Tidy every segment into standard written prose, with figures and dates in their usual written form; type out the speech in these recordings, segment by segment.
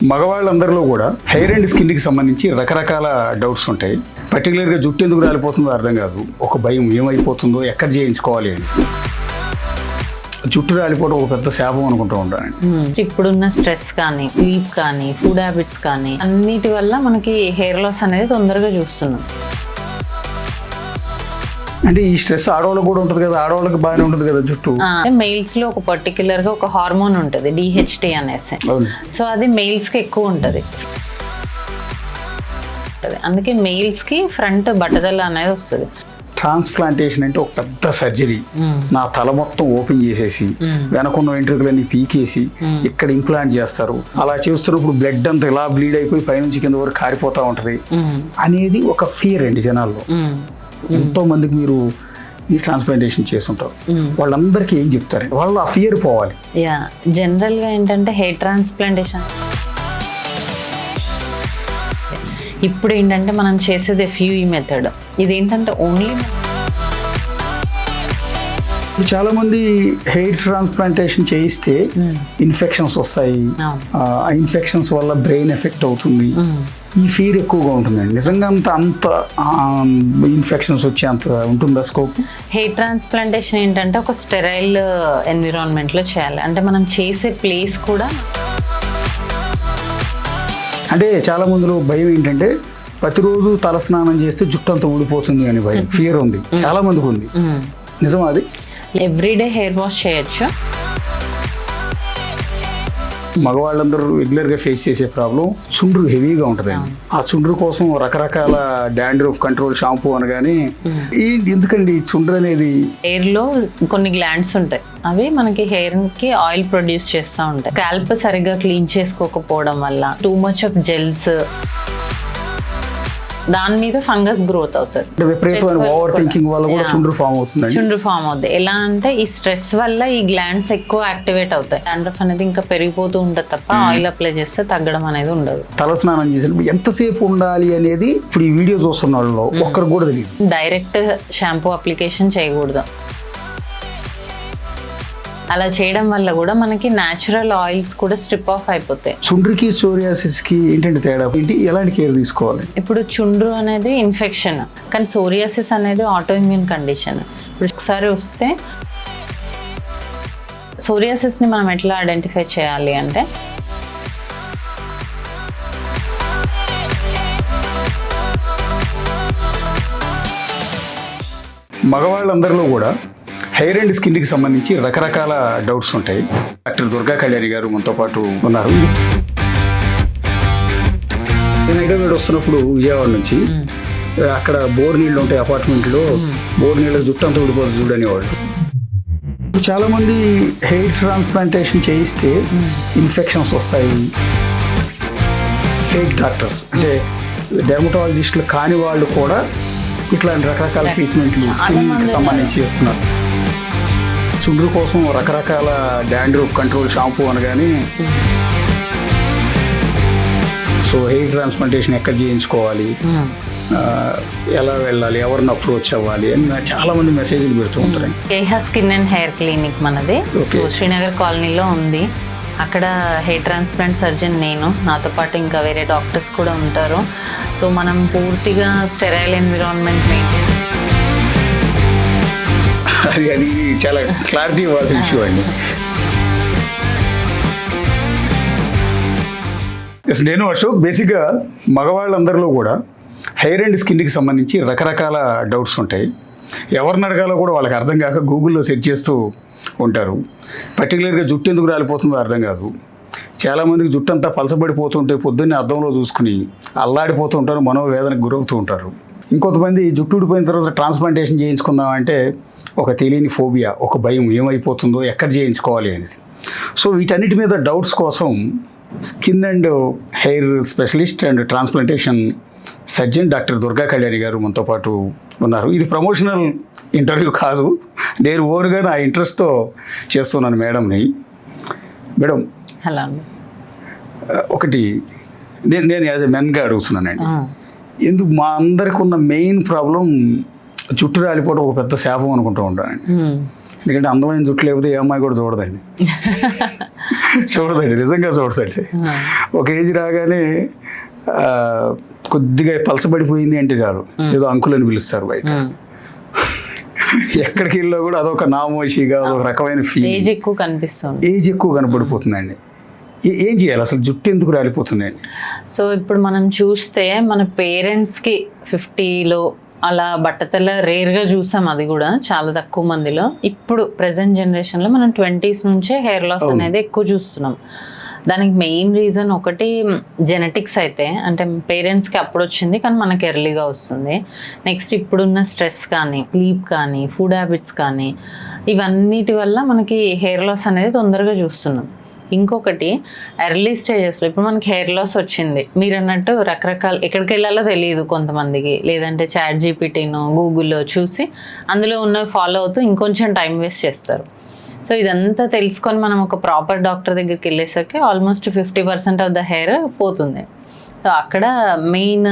మగవాళ్ళందరిలో కూడా hair and స్కిన్కి సంబంధించి రకరకాల డౌట్స్ ఉంటాయి. పర్టికులర్గా జుట్టు ఎందుకు రాలిపోతుందో అర్థం కాదు, ఒక భయం ఏమైపోతుందో, ఎక్కడ చేయించుకోవాలి అని. జుట్టు రాలిపోవడం ఒక పెద్ద శాపం అనుకుంటూ ఉంటానండి. ఇప్పుడున్న స్ట్రెస్ కానీ, స్లీప్ కానీ, ఫుడ్ హ్యాబిట్స్ కానీ అన్నిటి వల్ల మనకి హెయిర్ లాస్ అనేది తొందరగా చూస్తున్నాం. అంటే ఈ స్ట్రెస్ ఆడవాళ్ళకి కూడా ఉంటుంది కదా, ఆడవాళ్ళకి బాగానే ఉంటుంది కదా జుట్టు. మెయిల్స్ లో ఒక పర్టికులర్ గా ఒక హార్మోన్ ఉంటుంది DHT అనేసి. సో అది మెయిల్స్ కి ఎక్కువ ఉంటుంది. అందుకే మెయిల్స్ కి ఫ్రంట్ బట్టదల అనేది వస్తుంది. ట్రాన్స్ప్లాంటేషన్ అంటే ఒక పెద్ద సర్జరీ. నా తల మొత్తం ఓపెన్ చేసేసి వెనకున్న వెంట్రుకలన్నీ పీకేసి ఇక్కడ ఇంప్లాంట్ చేస్తారు. అలా చేస్తున్నప్పుడు బ్లడ్ అంతా ఇలా బ్లీడ్ అయిపోయి పైనుంచి కింద వరకు కారిపోతా ఉంటది అనేది ఒక ఫియర్ అండి జనాల్లో. ఎంతో మందికి మీరు ఈ ట్రాన్స్ప్లాంటేషన్ చేస్తుంటారు, వాళ్ళందరికీ ఏం చెప్తారు? వాళ్ళు ఆ ఫియర్ పోవాలి. జనరల్ గా ఏంటంటే హెయిర్ ట్రాన్స్ప్లాంటేషన్ ఇప్పుడు ఏంటంటే మనం చేసేది FUE మెథడ్. ఇదేంటంటే ఓన్లీ చాలా మంది హెయిర్ ట్రాన్స్ప్లాంటేషన్ చేయిస్తే ఇన్ఫెక్షన్స్ వస్తాయి, ఆ ఇన్ఫెక్షన్స్ వల్ల బ్రెయిన్ ఎఫెక్ట్ అవుతుంది, ఈ ఫీర్ ఎక్కువగా ఉంటుందండి. నిజంగా అంత ఇన్ఫెక్షన్స్ వచ్చే అంత ఉంటుందా స్కోప్? హెయిర్ ట్రాన్స్ప్లాంటేషన్ ఏంటంటే ఒక స్టెరైల్ ఎన్విరాన్మెంట్ లో చేయాలి. అంటే మనం చేసే ప్లేస్ కూడా, అంటే చాలా మందిలో భయం ఏంటంటే ప్రతిరోజు తల స్నానం చేస్తే జుట్టు అంతా ఊడిపోతుంది అని భయం, ఫియర్ ఉంది చాలా మందికి ఉంది. నిజమా అది? ఎవ్రీడే హెయిర్ వాష్ చేయొచ్చు. మగవాళ్ళందరూ రెగ్యులర్గా ఫేస్ చేసే ప్రాబ్లం చుండ్రు హెవీగా ఉంటుందండి. ఆ చుండ్రు కోసం రకరకాల డాండ్రఫ్ కంట్రోల్ షాంపూ అనగానే ఎందుకండి చుండ్రు అనేది? హెయిర్ లో కొన్ని గ్లాండ్స్ ఉంటాయి, అవి మనకి హెయిర్ కి ఆయిల్ ప్రొడ్యూస్ చేస్తూ ఉంటాయి. స్కాల్ప్ సరిగ్గా క్లీన్ చేసుకోకపోవడం వల్ల, టూ మచ్ ఆఫ్ జెల్స్, దాని మీద ఫంగస్ గ్రోత్ అవుతుంది. విపరీతమైన ఓవర్ థింకింగ్ వల్ల కూడా చుండ్రు ఫామ్ అవుతుంది. చుండ్రు ఫామ్ అవుతుంది. ఎలా అంటే ఈ స్ట్రెస్ వల్ల ఈ గ్లాండ్స్ ఎక్కువ యాక్టివేట్ అవుతాయి. డాండ్రఫ్ అనేది ఇంకా పెరిగిపోతూ ఉంటుంది తప్ప ఆయిల్ అప్లై చేస్తే తగ్గడం అనేది ఉండదు. తల స్నానం చేసినప్పుడు ఎంతసేపు ఉండాలి అనేది ఇప్పుడు ఈ వీడియో చూస్తున్న వాళ్ళు ఒక్కరికి కూడా తెలియదు. డైరెక్ట్ షాంపూ అప్లికేషన్ చేయకూడదు. అలా చేయడం వల్ల కూడా మనకి న్యాచురల్ ఆయిల్స్ కూడా స్ట్రిప్ ఆఫ్ అయిపోతాయి. చుండ్రుకి సోరియాసిస్కి ఏంటంటే తేడా ఏంటి? ఎలాంటి కేర్ తీసుకోవాలి? ఇప్పుడు చుండ్రు అనేది ఇన్ఫెక్షన్, కానీ సోరియాసిస్ అనేది ఆటో ఇమ్యూన్ కండిషన్. ఇప్పుడు ఒకసారి వస్తే సోరియాసిస్ని మనం ఎట్లా ఐడెంటిఫై చేయాలి అంటే, మగవాళ్ళందరిలో కూడా హెయిర్ అండ్ స్కిన్కి సంబంధించి రకరకాల డౌట్స్ ఉంటాయి. డాక్టర్ దుర్గా కళ్యాణి గారు మనతో పాటు ఉన్నారు. నేను హైదరాబాద్ వస్తున్నప్పుడు విజయవాడ నుంచి అక్కడ బోర్ నీళ్ళు ఉంటాయి అపార్ట్మెంట్లో, బోర్ నీళ్ళకి జుట్టు అంతా ఊడిపోతుంది చూడనేవాళ్ళు. చాలా మంది హెయిర్ ట్రాన్స్ప్లాంటేషన్ చేయిస్తే ఇన్ఫెక్షన్స్ వస్తాయి. ఫేక్ డాక్టర్స్ అంటే డెర్మటాలజిస్టులు కాని వాళ్ళు కూడా ఇట్లాంటి రకరకాల ట్రీట్మెంట్లు స్కిన్కి సంబంధించి చేస్తున్నారు. చుండ్రు కోసం రకరకాల డాండ్రఫ్ కంట్రోల్ షాంపూ అనగానే, సో హెయిర్ ట్రాన్స్ప్లాంటేషన్ ఎక్కడ చేయించుకోవాలి, ఎలా వెళ్ళాలి, ఎవరిని అప్రోచ్ అవ్వాలి అని చాలా మంది మెసేజ్లు పెడుతూ ఉంటారు. Keha skin and hair clinic మనది శ్రీనగర్ కాలనీలో ఉంది. అక్కడ హెయిర్ ట్రాన్స్ప్లాంట్ సర్జన్ నేను, నాతో పాటు ఇంకా వేరే డాక్టర్స్ కూడా ఉంటారు. సో మనం పూర్తిగా స్టెరైల్ ఎన్విరాన్మెంట్ మెయింటైన్, అది చాలా క్లారిటీ ఇవ్వాల్సిన ఇష్యూ అండి. నేను అశోక్, బేసిక్గా మగవాళ్ళందరిలో కూడా హెయిర్ అండ్ స్కిన్కి సంబంధించి రకరకాల డౌట్స్ ఉంటాయి. ఎవరిని అడగాలో కూడా వాళ్ళకి అర్థం కాక గూగుల్లో సెర్చ్ చేస్తూ ఉంటారు. పర్టికులర్గా జుట్టు ఎందుకు రాలిపోతుందో అర్థం కాదు. చాలామందికి జుట్టు అంతా పలసబడిపోతుంటే పొద్దున్నే అద్దంలో చూసుకుని అల్లాడిపోతూ ఉంటారు, మనోవేదనకు గురవుతూ ఉంటారు. ఇంకొంతమంది జుట్టు ఊడిపోయిన తర్వాత ట్రాన్స్ప్లాంటేషన్ చేయించుకుందాం అంటే ఒక తెలియని ఫోబియా, ఒక భయం ఏమైపోతుందో, ఎక్కడ చేయించుకోవాలి అనేది. సో వీటన్నిటి మీద డౌట్స్ కోసం skin and hair specialist and transplantation surgeon doctor Durga Kalyani గారు మనతో పాటు ఉన్నారు. ఇది ప్రమోషనల్ ఇంటర్వ్యూ కాదు, నేను ఓన్గా నా ఇంట్రెస్ట్తో చేస్తున్నాను మేడంని. Madam, hello. ఒకటి నేను యాజ్ ఎ మెన్గా అడుగుతున్నానండి, ఎందుకు మా అందరికి ఉన్న మెయిన్ ప్రాబ్లం జుట్టు రాలిపోవడం ఒక పెద్ద శాపం అనుకుంటూ ఉంటానండి. ఎందుకంటే అందమైన జుట్టు లేకపోతే ఏ అమ్మాయి కూడా చూడదండి. చూడదండి, నిజంగా చూడదండి. ఒక ఏజ్ రాగానే కొద్దిగా పలసబడిపోయింది అంటే చాలు ఏదో అంకుల్ అని పిలుస్తారు బయట. ఎక్కడికి వెళ్ళినా కూడా అదొక నామోషిగా అదొక రకమైన ఫీల్, ఏజ్ ఎక్కువ కనిపిస్తుంది, ఏజ్ ఎక్కువ కనపడిపోతుందండి. ఏం చేయాలి అసలు, జుట్టు ఎందుకు రాలిపోతుందండి? సో ఇప్పుడు మనం చూస్తే మన పేరెంట్స్కి 50లో అలా బట్టతల రేర్గా చూసాం, అది కూడా చాలా తక్కువ మందిలో. ఇప్పుడు ప్రజెంట్ జనరేషన్లో మనం 20s నుంచే హెయిర్ లాస్ అనేది ఎక్కువ చూస్తున్నాం. దానికి మెయిన్ రీజన్ ఒకటి జెనెటిక్స్ అయితే, అంటే పేరెంట్స్కి అప్పుడు వచ్చింది కానీ మనకి ఎర్లీగా వస్తుంది. నెక్స్ట్ ఇప్పుడున్న స్ట్రెస్ కానీ, స్లీప్ కానీ, ఫుడ్ హ్యాబిట్స్ కానీ, ఇవన్నిటి వల్ల మనకి హెయిర్ లాస్ అనేది తొందరగా చూస్తున్నాం. ఇంకొకటి ఎర్లీ స్టేజెస్లో ఇప్పుడు మనకి హెయిర్ లాస్ వచ్చింది, మీరు అన్నట్టు రకరకాల ఎక్కడికి వెళ్ళాలో తెలియదు కొంతమందికి, లేదంటే చాట్ జీపీటీనో గూగుల్లో చూసి అందులో ఉన్నవి ఫాలో అవుతూ ఇంకొంచెం టైం వేస్ట్ చేస్తారు. సో ఇదంతా తెలుసుకొని మనం ఒక ప్రాపర్ డాక్టర్ దగ్గరికి వెళ్ళేసరికి ఆల్మోస్ట్ 50% ఆఫ్ ద హెయిర్ పోతుంది. సో అక్కడ మెయిన్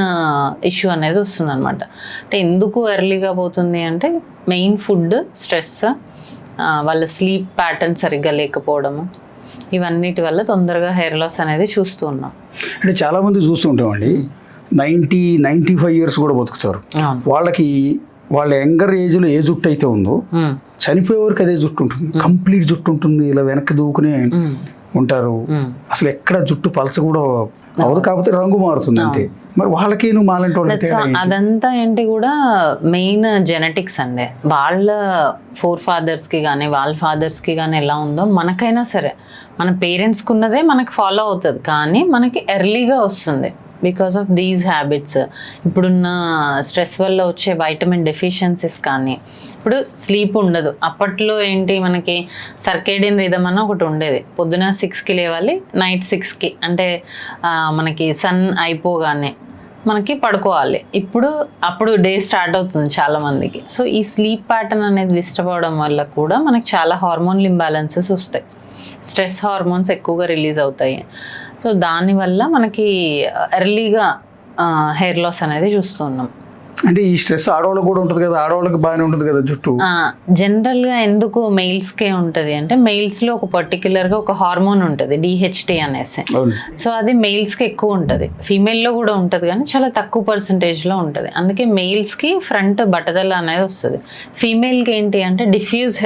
ఇష్యూ అనేది వస్తుంది అనమాట. అంటే ఎందుకు ఎర్లీగా పోతుంది అంటే మెయిన్ ఫుడ్, స్ట్రెస్, వాళ్ళ స్లీప్ ప్యాటర్న్ సరిగ్గా లేకపోవడము, ఇవన్నిటి వల్ల తొందరగా హెయిర్ లాస్ అనేది చూస్తూ ఉన్నాం. అంటే చాలామంది చూస్తూ ఉంటామండి, 90-95 ఇయర్స్ కూడా బతుకుతారు. వాళ్ళకి వాళ్ళ యంగర్ ఏజ్లో ఏ జుట్టు అయితే ఉందో చనిపోయే వరకు అదే జుట్టు ఉంటుంది, కంప్లీట్ జుట్టు ఉంటుంది, ఇలా వెనక్కి దూకునే ఉంటారు. అసలు ఎక్కడ జుట్టు పలచ కూడా అవదు, కాకపోతే రంగు మారుతుంది అంతే. మరి వాళ్ళకి నువ్వు మాలంటి వాళ్ళకి అదంతా ఏంటి కూడా మెయిన్ జెనెటిక్స్ అండి. వాళ్ళ ఫోర్ ఫాదర్స్కి కానీ వాళ్ళ ఫాదర్స్కి కానీ ఎలా ఉందో మనకైనా సరే మన పేరెంట్స్కి ఉన్నదే మనకి ఫాలో అవుతుంది, కానీ మనకి ఎర్లీగా వస్తుంది బికాస్ ఆఫ్ దీస్ హ్యాబిట్స్. ఇప్పుడున్న స్ట్రెస్ వల్ల వచ్చే వైటమిన్ డెఫిషియన్సీస్ కానీ, ఇప్పుడు స్లీప్ ఉండదు. అప్పట్లో ఏంటి మనకి సర్కేడియన్ రిథమ్ అన్న ఒకటి ఉండేది, పొద్దున 6కి లేవాలి, నైట్ 6కి, అంటే మనకి సన్ అయిపోగానే మనకి పడుకోవాలి. అప్పుడు డే స్టార్ట్ అవుతుంది చాలామందికి. సో ఈ స్లీప్ ప్యాటర్న్ అనేది డిస్టర్బ్ అవడం వల్ల కూడా మనకి చాలా హార్మోనల్ ఇంబ్యాలెన్సెస్ వస్తాయి, స్ట్రెస్ హార్మోన్స్ ఎక్కువగా రిలీజ్ అవుతాయి. సో దానివల్ల మనకి ఎర్లీగా హెయిర్ లాస్ అనేది చూస్తున్నాం. అంటే ఈ స్ట్రెస్ ఆడవాళ్ళకి కూడా ఉంటుంది కదా, ఆడవాళ్ళకి బాగానే ఉంటుంది కదా జుట్టు. జనరల్గా ఎందుకు మెయిల్స్కే ఉంటుంది అంటే మెయిల్స్లో ఒక పర్టికులర్గా ఒక హార్మోన్ ఉంటుంది, DHT అనేసి. సో అది మెయిల్స్కి ఎక్కువ ఉంటుంది, ఫీమేల్లో కూడా ఉంటుంది కానీ చాలా తక్కువ పర్సంటేజ్లో ఉంటుంది. అందుకే మెయిల్స్కి ఫ్రంట్ బట్టదల అనేది వస్తుంది. ఫీమేల్కి ఏంటి అంటే డిఫ్యూజ్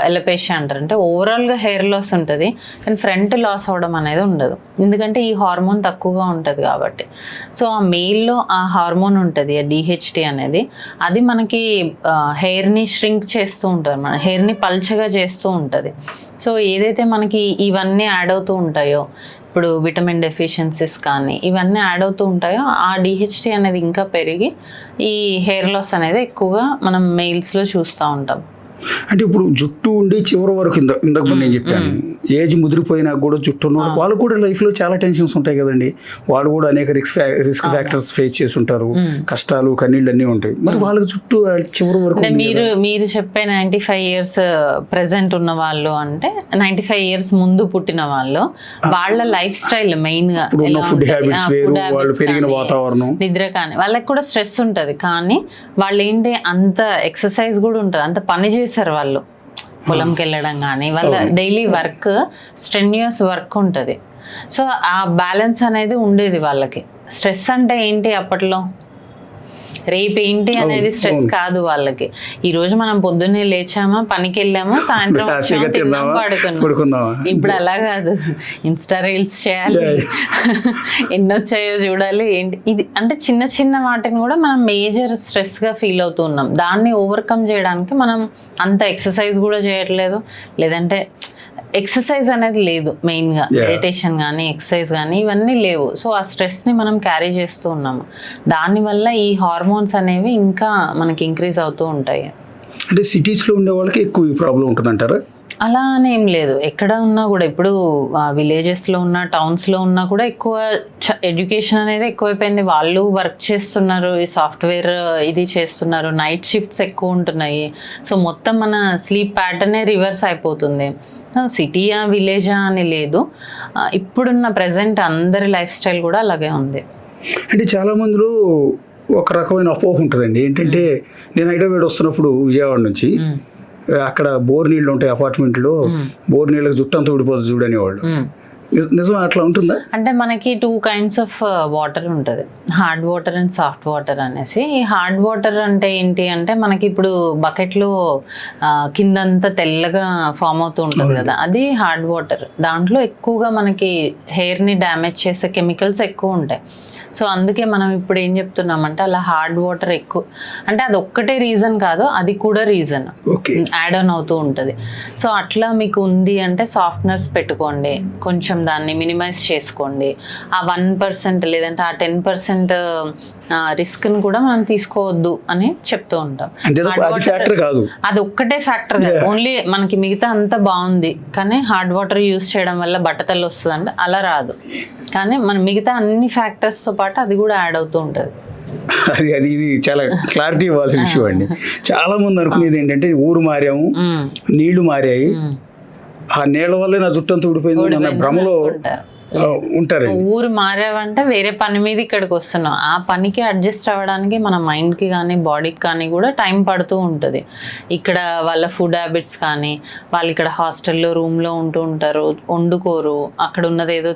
ఎలపేషియా అంటారు, అంటే ఓవరాల్గా హెయిర్ లాస్ ఉంటుంది కానీ ఫ్రంట్ లాస్ అవ్వడం అనేది ఉండదు, ఎందుకంటే ఈ హార్మోన్ తక్కువగా ఉంటుంది కాబట్టి. సో ఆ మెయిల్లో ఆ హార్మోన్ ఉంటుంది, ఆ DHT అనేది, అది మనకి హెయిర్ని ష్రింక్ చేస్తూ ఉంటుంది, మన హెయిర్ని పల్చగా చేస్తూ ఉంటుంది. సో ఏదైతే మనకి ఇవన్నీ యాడ్ అవుతూ ఉంటాయో, ఇప్పుడు విటమిన్ డెఫిషియన్సీస్ కానీ ఇవన్నీ యాడ్ అవుతూ ఉంటాయో, ఆ DHT అనేది ఇంకా పెరిగి ఈ హెయిర్ లాస్ అనేది ఎక్కువగా మనం మెయిల్స్లో చూస్తూ ఉంటాం. అంటే ఇప్పుడు జుట్టు ఉండి చివరి వరకు ఇందాక నేను చెప్పాను, ఏజ్ ముదిరిపోయినా కూడా జుట్టు ఉన్న వాళ్ళు కూడా లైఫ్లో చాలా టెన్షన్స్ ఉంటాయి కదండి. వాళ్ళు కూడా అనేక రిస్క్ ఫ్యాక్టర్స్ ఫేస్ చేసి ఉంటారు, కష్టాలు కన్నీళ్ళు అన్నీ ఉంటాయి. మరి వాళ్ళకి జుట్టు చివరి వరకు మీరు చెప్పే 95 ఇయర్స్ ప్రెసెంట్ ఉన్న వాళ్ళు అంటే 95 ఇయర్స్ ముందు పుట్టిన వాళ్ళు, వాళ్ళ లైఫ్ స్టైల్ మెయిన్ గా ఫుడ్ హ్యాబిట్స్ వేరు, వాళ్ళు పెరిగిన వాతావరణం, నిద్ర కానీ వాళ్ళకి కూడా స్ట్రెస్ ఉంటుంది, కానీ వాళ్ళు ఏంటి అంత ఎక్సర్సైజ్ కూడా ఉంటుంది, అంత పని చేశారు వాళ్ళు, పొలంకి వెళ్ళడం కానీ వాళ్ళ డైలీ వర్క్ స్ట్రెన్యూస్ వర్క్ ఉంటుంది. సో ఆ బ్యాలెన్స్ అనేది ఉండేది వాళ్ళకి. స్ట్రెస్ అంటే ఏంటి అప్పట్లో, రేపు ఏంటి అనేది స్ట్రెస్ కాదు వాళ్ళకి. ఈ రోజు మనం పొద్దున్నే లేచామా, పనికి వెళ్ళామా, సాయంత్రం వచ్చామా, తిన్నామా, పడుకున్నాం. ఇప్పుడు అలా కాదు, ఇన్స్టా రీల్స్ చేయాలి, ఎన్ని వచ్చాయో చూడాలి, ఏంటి ఇది అంటే చిన్న చిన్న వాటిని కూడా మనం మేజర్ స్ట్రెస్గా ఫీల్ అవుతూ ఉన్నాం. దాన్ని ఓవర్కమ్ చేయడానికి మనం అంత ఎక్సర్సైజ్ కూడా చేయట్లేదు, లేదంటే ఎక్సర్సైజ్ అనేది లేదు, మెయిన్గా మెడిటేషన్ కానీ ఎక్సర్సైజ్ కానీ ఇవన్నీ లేవు. సో ఆ స్ట్రెస్ని మనం క్యారీ చేస్తూ ఉన్నాము, దానివల్ల ఈ హార్మోన్స్ అనేవి ఇంకా మనకి ఇంక్రీజ్ అవుతూ ఉంటాయి. అంటే సిటీస్లో ఉండే వాళ్ళకి ఎక్కువ ఈ ప్రాబ్లం ఉంటుంది అంటారా? అలా అని ఏం లేదు, ఎక్కడ ఉన్నా కూడా, ఇప్పుడు విలేజెస్లో ఉన్న టౌన్స్లో ఉన్నా కూడా ఎక్కువ ఎడ్యుకేషన్ అనేది ఎక్కువైపోయింది, వాళ్ళు వర్క్ చేస్తున్నారు, ఈ సాఫ్ట్వేర్ ఇది చేస్తున్నారు, నైట్ షిఫ్ట్స్ ఎక్కువ ఉంటున్నాయి. సో మొత్తం మన స్లీప్ ప్యాటర్నే రివర్స్ అయిపోతుంది. సిటీయా విలేజా అని లేదు, ఇప్పుడున్న ప్రజెంట్ అందరి లైఫ్ స్టైల్ కూడా అలాగే ఉంది. అంటే చాలా మందిలో ఒక రకమైన అపోహ ఉంటుందండి, ఏంటంటే నేను హైదరాబాద్ వస్తున్నప్పుడు విజయవాడ నుంచి, అక్కడ బోర్ నీళ్ళు ఉంటాయి అపార్ట్మెంట్లో, బోర్ నీళ్ళకి జుట్టు అంతా ఊడిపోతుంది చూడని వాళ్ళు. నిజం అట్లా ఉంటుందా? అంటే మనకి 2 kinds ఆఫ్ వాటర్ ఉంటుంది, hard water and soft water అనేసి. ఈ హార్డ్ వాటర్ అంటే ఏంటి అంటే మనకి ఇప్పుడు బకెట్లో కిందంతా తెల్లగా ఫామ్ అవుతూ ఉంటుంది కదా, అది హార్డ్ వాటర్. దాంట్లో ఎక్కువగా మనకి హెయిర్ని డ్యామేజ్ చేసే కెమికల్స్ ఎక్కువ ఉంటాయి. సో అందుకే మనం ఇప్పుడు ఏం చెప్తున్నామంటే అలా హార్డ్ వాటర్ ఎక్కువ, అంటే అది ఒక్కటే రీజన్ కాదు, అది కూడా రీజన్ యాడ్ ఆన్ అవుతూ ఉంటుంది. సో అట్లా మీకు ఉంది అంటే సాఫ్ట్నర్స్ పెట్టుకోండి, కొంచెం దాన్ని మినిమైజ్ చేసుకోండి. ఆ 1% లేదంటే ఆ 10% రిస్క్ని కూడా మనం తీసుకోవద్దు అని చెప్తూ ఉంటాం. అది ఒక్కటే ఫ్యాక్టర్ కాదు, ఓన్లీ మనకి మిగతా అంతా బాగుంది కానీ హార్డ్ వాటర్ యూస్ చేయడం వల్ల బట్టతలు వస్తుంది అంటే అలా రాదు. కానీ మన మిగతా అన్ని ఫ్యాక్టర్స్తో పాటు అది కూడా యాడ్ అవుతూ ఉంటుంది. ఇది చాలా క్లారిటీ ఇవ్వాల్సిన విషయం అండి. చాలా మంది అనుకునేది ఏంటంటే ఊరు మారాము, నీళ్లు మారాయి, ఆ నీళ్ల వల్లే నా జుట్టు అంతా ఊడిపోయింది అన్న భ్రమలో ఉంటారు. ఊరు మారావంటే వేరే పని మీద ఇక్కడికి వస్తున్నాం, ఆ పనికి అడ్జస్ట్ అవ్వడానికి మన మైండ్కి కానీ బాడీకి కానీ కూడా టైం పడుతూ ఉంటుంది. ఇక్కడ వాళ్ళ ఫుడ్ హ్యాబిట్స్ కానీ, వాళ్ళు ఇక్కడ హాస్టల్లో రూమ్లో ఉంటూ ఉంటారు, వండుకోరు, అక్కడ ఉన్నది ఏదో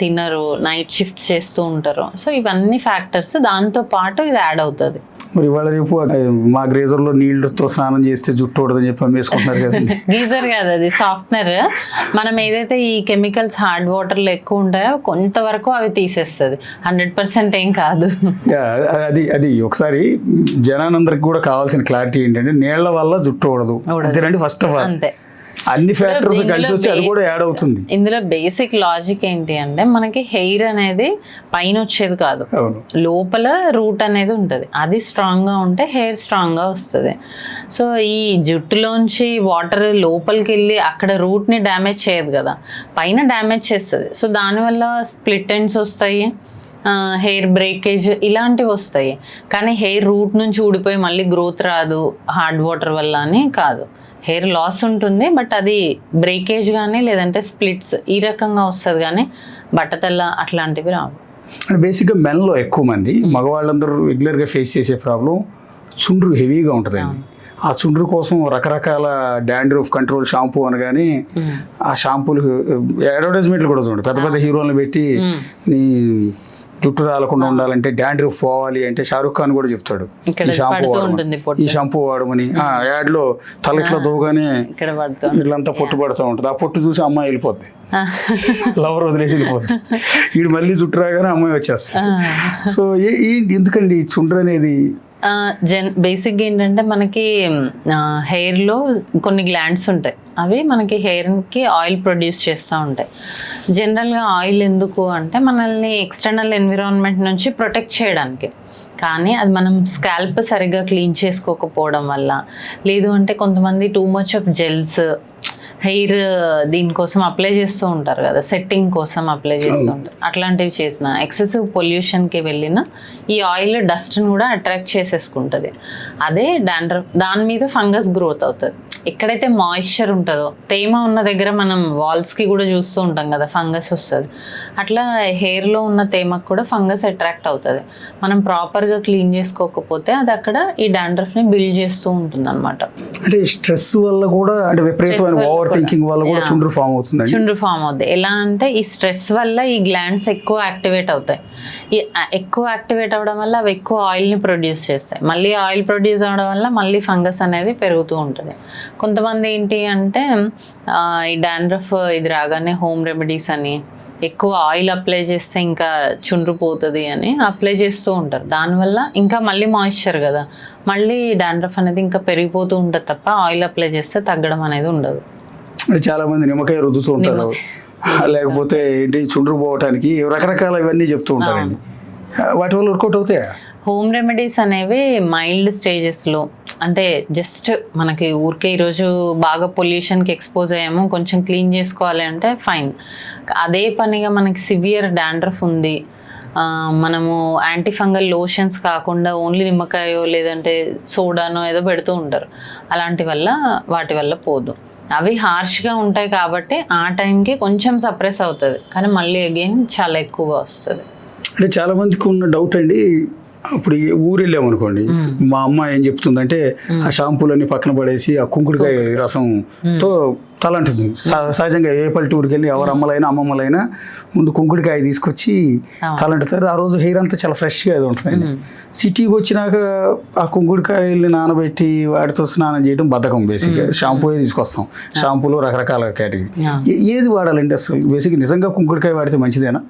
తినరు, నైట్ షిఫ్ట్స్ చేస్తూ ఉంటారు. సో ఇవన్నీ ఫ్యాక్టర్స్, దాంతో పాటు ఇది యాడ్ అవుతుంది. మరి ఇవాళ రేపు మా గ్రేజర్లో నీళ్ళతో స్నానం చేస్తే జుట్టు ఊడదని చెప్పి వేసుకుంటున్నారు కదండి. గీజర్ కాదు, అది సాఫ్ట్నర్. మనం ఏదైతే ఈ కెమికల్స్ హార్డ్ వాటర్లో ఎక్కువ ఉంటాయో కొంతవరకు అవి తీసేస్తుంది, 100% ఏం కాదు. అది ఒకసారి జనానందరికి కూడా కావాల్సిన క్లారిటీ ఏంటంటే నీళ్ల వల్ల జుట్టు ఊడదు అంతేనండి. ఫస్ట్ ఆఫ్ ఆల్ అంతే, అన్ని ఫ్యాక్టర్స్ కలిసి వచ్చి అది కూడా యాడ్ అవుతుంది. ఇందులో బేసిక్ లాజిక్ ఏంటి అంటే మనకి హెయిర్ అనేది పైన వచ్చేది కాదు, లోపల రూట్ అనేది ఉంటుంది. అది స్ట్రాంగ్గా ఉంటే హెయిర్ స్ట్రాంగ్గా వస్తుంది. సో ఈ జుట్టులోంచి వాటర్ లోపలికి వెళ్ళి అక్కడ రూట్ని డ్యామేజ్ చేయదు కదా, పైన డ్యామేజ్ చేస్తుంది. సో దానివల్ల స్ప్లిట్ ఎండ్స్ వస్తాయి, హెయిర్ బ్రేకేజ్ ఇలాంటివి వస్తాయి. కానీ హెయిర్ రూట్ నుంచి ఊడిపోయి మళ్ళీ గ్రోత్ రాదు హార్డ్ వాటర్ వల్ల అని కాదు. హెయిర్ లాస్ ఉంటుంది, బట్ అది బ్రేకేజ్ కానీ లేదంటే స్ప్లిట్స్ ఈ రకంగా వస్తుంది, కానీ బట్టతల్ల అట్లాంటివి రావు. బేసిక్గా మెన్లో ఎక్కువ మంది మగవాళ్ళందరూ రెగ్యులర్గా ఫేస్ చేసే ప్రాబ్లం చుండ్రు హెవీగా ఉంటుందండి. ఆ చుండ్రు కోసం రకరకాల డాండ్రఫ్ కంట్రోల్ షాంపూ అనగానే ఆ షాంపూలు అడ్వర్టైజ్మెంట్లు కూడా చూడండి, పెద్ద పెద్ద హీరోలను పెట్టి నీ జుట్టు రాలకుండా ఉండాలంటే డాండ్రఫ్ పోవాలి అంటే షారుఖ్ ఖాన్ కూడా చెప్తాడు ఈ షాంపూ వాడమని. యాడ్లో తలట్లో దోగానే ఇట్లంతా పొట్టు పడుతూ ఉంటుంది, ఆ పొట్టు చూసి అమ్మాయి వెళ్ళిపోద్ది, లవర్ వదిలేసి వెళ్ళిపోద్ది, వీడు మళ్ళీ జుట్టు రాగానే అమ్మాయి వచ్చేస్తుంది. సో ఎందుకండి చుండ్రు అనేది? బేసిక్గా ఏంటంటే మనకి హెయిర్లో కొన్ని గ్లాండ్స్ ఉంటాయి, అవి మనకి హెయిర్కి ఆయిల్ ప్రొడ్యూస్ చేస్తూ ఉంటాయి. జనరల్గా ఆయిల్ ఎందుకు అంటే మనల్ని ఎక్స్టర్నల్ ఎన్విరాన్మెంట్ నుంచి ప్రొటెక్ట్ చేయడానికి. కానీ అది మనం స్కాల్ప్ సరిగ్గా క్లీన్ చేసుకోకపోవడం వల్ల, లేదు అంటే కొంతమంది too much of gels hair దీనికోసం అప్లై చేస్తూ ఉంటారు కదా, సెట్టింగ్ కోసం అప్లై చేస్తూ ఉంటారు, అట్లాంటివి చేసిన ఎక్సెసివ్ పొల్యూషన్కి వెళ్ళిన ఈ ఆయిల్ డస్ట్ని కూడా అట్రాక్ట్ చేసేసుకుంటుంది. అదే డాండ్రఫ్, దాని మీద ఫంగస్ గ్రోత్ అవుతుంది. ఎక్కడైతే మాయిశ్చర్ ఉంటుందో, తేమ ఉన్న దగ్గర మనం వాల్స్కి కూడా చూస్తూ ఉంటాం కదా ఫంగస్ వస్తుంది, అట్లా హెయిర్లో ఉన్న తేమకు కూడా ఫంగస్ అట్రాక్ట్ అవుతుంది. మనం ప్రాపర్గా క్లీన్ చేసుకోకపోతే అది అక్కడ ఈ డాండ్రఫ్ని బిల్డ్ చేస్తూ ఉంటుంది అనమాట. అంటే స్ట్రెస్ వల్ల కూడా, అంటే విపరీతమైన ఓవర్ థింకింగ్ వల్ల కూడా చుండ్రు ఫామ్ అవుతుంది. చుండ్రు ఫామ్ అవుతుంది. ఎలా అంటే ఈ స్ట్రెస్ వల్ల ఈ గ్లాండ్స్ ఎక్కువ యాక్టివేట్ అవుతాయి. ఈ ఎక్కువ యాక్టివేట్ అవ్వడం వల్ల అవి ఎక్కువ ఆయిల్ని ప్రొడ్యూస్ చేస్తాయి. మళ్ళీ ఆయిల్ ప్రొడ్యూస్ అవ్వడం వల్ల మళ్ళీ ఫంగస్ అనేది పెరుగుతూ ఉంటుంది. కొంతమంది ఏంటి అంటే ఈ డాండ్రఫ్ ఇది రాగానే హోమ్ రెమెడీస్ అని ఎక్కువ ఆయిల్ అప్లై చేస్తే ఇంకా చుండ్రు పోతుంది అని అప్లై చేస్తూ ఉంటారు. దానివల్ల ఇంకా మళ్ళీ మాయిశ్చర్ కదా, మళ్ళీ డాండ్రఫ్ అనేది ఇంకా పెరిగిపోతూ ఉంటుంది తప్ప ఆయిల్ అప్లై చేస్తే తగ్గడం అనేది ఉండదు. చాలా మంది నిమ్మకాయ రుద్దుతూ ఉంటారు, లేకపోతే ఏంటి చుండ్రు పోవటానికి రకరకాల ఇవన్నీ చెప్తూ ఉంటారండి. వాటి వల్ల వర్కౌట్ అవుతాయా? హోమ్ రెమెడీస్ అనేవి మైల్డ్ స్టేజెస్లో, అంటే జస్ట్ మనకి ఊరికే ఈరోజు బాగా పొల్యూషన్కి ఎక్స్పోజ్ అయ్యాము, కొంచెం క్లీన్ చేసుకోవాలి అంటే ఫైన్. అదే పనిగా మనకి సివియర్ డాండ్రఫ్ ఉంది, మనము యాంటీఫంగల్ లోషన్స్ కాకుండా ఓన్లీ నిమ్మకాయో లేదంటే సోడానో ఏదో పెడుతూ ఉంటారు, వాటి వల్ల పోదు. అవి హార్ష్గా ఉంటాయి కాబట్టి ఆ టైంకి కొంచెం సప్రెస్ అవుతుంది, కానీ మళ్ళీ అగైన్ చాలా ఎక్కువగా వస్తుంది. అంటే చాలా మందికి ఉన్న డౌట్ అండి, అప్పుడు ఊరు వెళ్ళామనుకోండి, మా అమ్మ ఏం చెప్తుందంటే ఆ షాంపూలన్నీ పక్కన పడేసి ఆ కుంకుడుకాయ రసంతో తల అంటుంది. సహజంగా ఏ పల్లెటూరుకి వెళ్ళి ఎవరు అమ్మలైనా అమ్మమ్మలైనా ముందు కుంకుడికాయ తీసుకొచ్చి తల అంటుతారు. ఆ రోజు హెయిర్ అంతా చాలా ఫ్రెష్గా అది ఉంటుంది. సిటీకి వచ్చినాక ఆ కుంకుడికాయల్ని నానబెట్టి వాటితో స్నానం చేయడం బద్ధకం. బేసిక్గా షాంపూ తీసుకొస్తాం. షాంపూలో రకరకాల కేటగిరీ. ఏది వాడాలండి అసలు బేసిక్? నిజంగా కుంకుడికాయ వాడితే మంచిదేనా?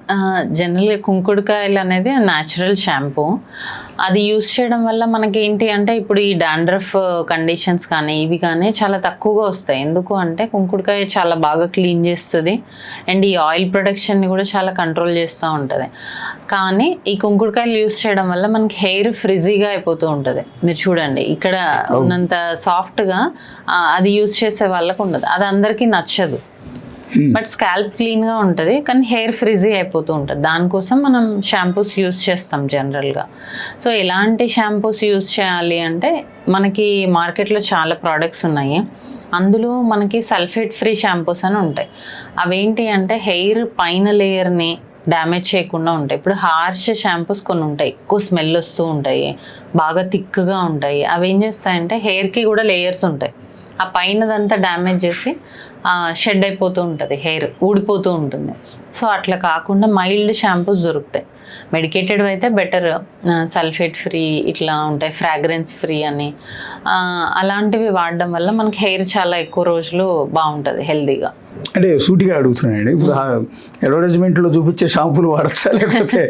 జనరల్గా కుంకుడుకాయలు అనేది న్యాచురల్ షాంపూ. అది యూస్ చేయడం వల్ల మనకి ఏంటి అంటే ఇప్పుడు ఈ డాండ్రఫ్ కండిషన్స్ కానీ ఇవి కానీ చాలా తక్కువగా వస్తాయి. ఎందుకు అంటే కుంకుడుకాయ చాలా బాగా క్లీన్ చేస్తుంది అండ్ ఈ ఆయిల్ ప్రొడక్షన్ని కూడా చాలా కంట్రోల్ చేస్తూ ఉంటుంది. కానీ ఈ కుంకుడుకాయలు యూస్ చేయడం వల్ల మనకి హెయిర్ ఫ్రిజీగా అయిపోతూ ఉంటుంది. మీరు చూడండి ఇక్కడ ఉన్నంత సాఫ్ట్గా అది యూస్ చేసే వాళ్ళకు ఉండదు. అది అందరికీ నచ్చదు. బట్ స్కాల్ప్ క్లీన్గా ఉంటుంది కానీ హెయిర్ ఫ్రిజీ అయిపోతూ ఉంటుంది. దానికోసం మనం షాంపూస్ యూస్ చేస్తాం జనరల్గా. సో ఎలాంటి షాంపూస్ యూస్ చేయాలి అంటే మనకి మార్కెట్లో చాలా ప్రోడక్ట్స్ ఉన్నాయి. అందులో మనకి సల్ఫేట్ ఫ్రీ షాంపూస్ అని ఉంటాయి. అవేంటి అంటే హెయిర్ పైన లేయర్ని డ్యామేజ్ చేయకుండా ఉంటాయి. ఇప్పుడు హార్ష్ షాంపూస్ కొన్ని ఉంటాయి, ఎక్కువ స్మెల్ వస్తూ ఉంటాయి, బాగా థిక్గా ఉంటాయి. అవి ఏం చేస్తాయంటే హెయిర్కి కూడా లేయర్స్ ఉంటాయి. ఆ పైనదంతా డ్యామేజ్ చేసి షెడ్ అయిపోతూ ఉంటుంది, హెయిర్ ఊడిపోతూ ఉంటుంది. సో అట్లా కాకుండా మైల్డ్ షాంపూస్ దొరుకుతాయి. మెడికేటెడ్ అయితే బెటర్, సల్ఫేట్ ఫ్రీ ఇట్లా ఉంటాయి, ఫ్రాగ్రెన్స్ ఫ్రీ అని. అలాంటివి వాడడం వల్ల మనకి హెయిర్ చాలా ఎక్కువ రోజులు బాగుంటుంది హెల్దీగా. అంటే సూటిగా అడుగుతున్నానండి, ఇప్పుడు అడ్వర్టైజ్మెంట్లో చూపించే షాంపూలు వాడచ్చా లేకపోతే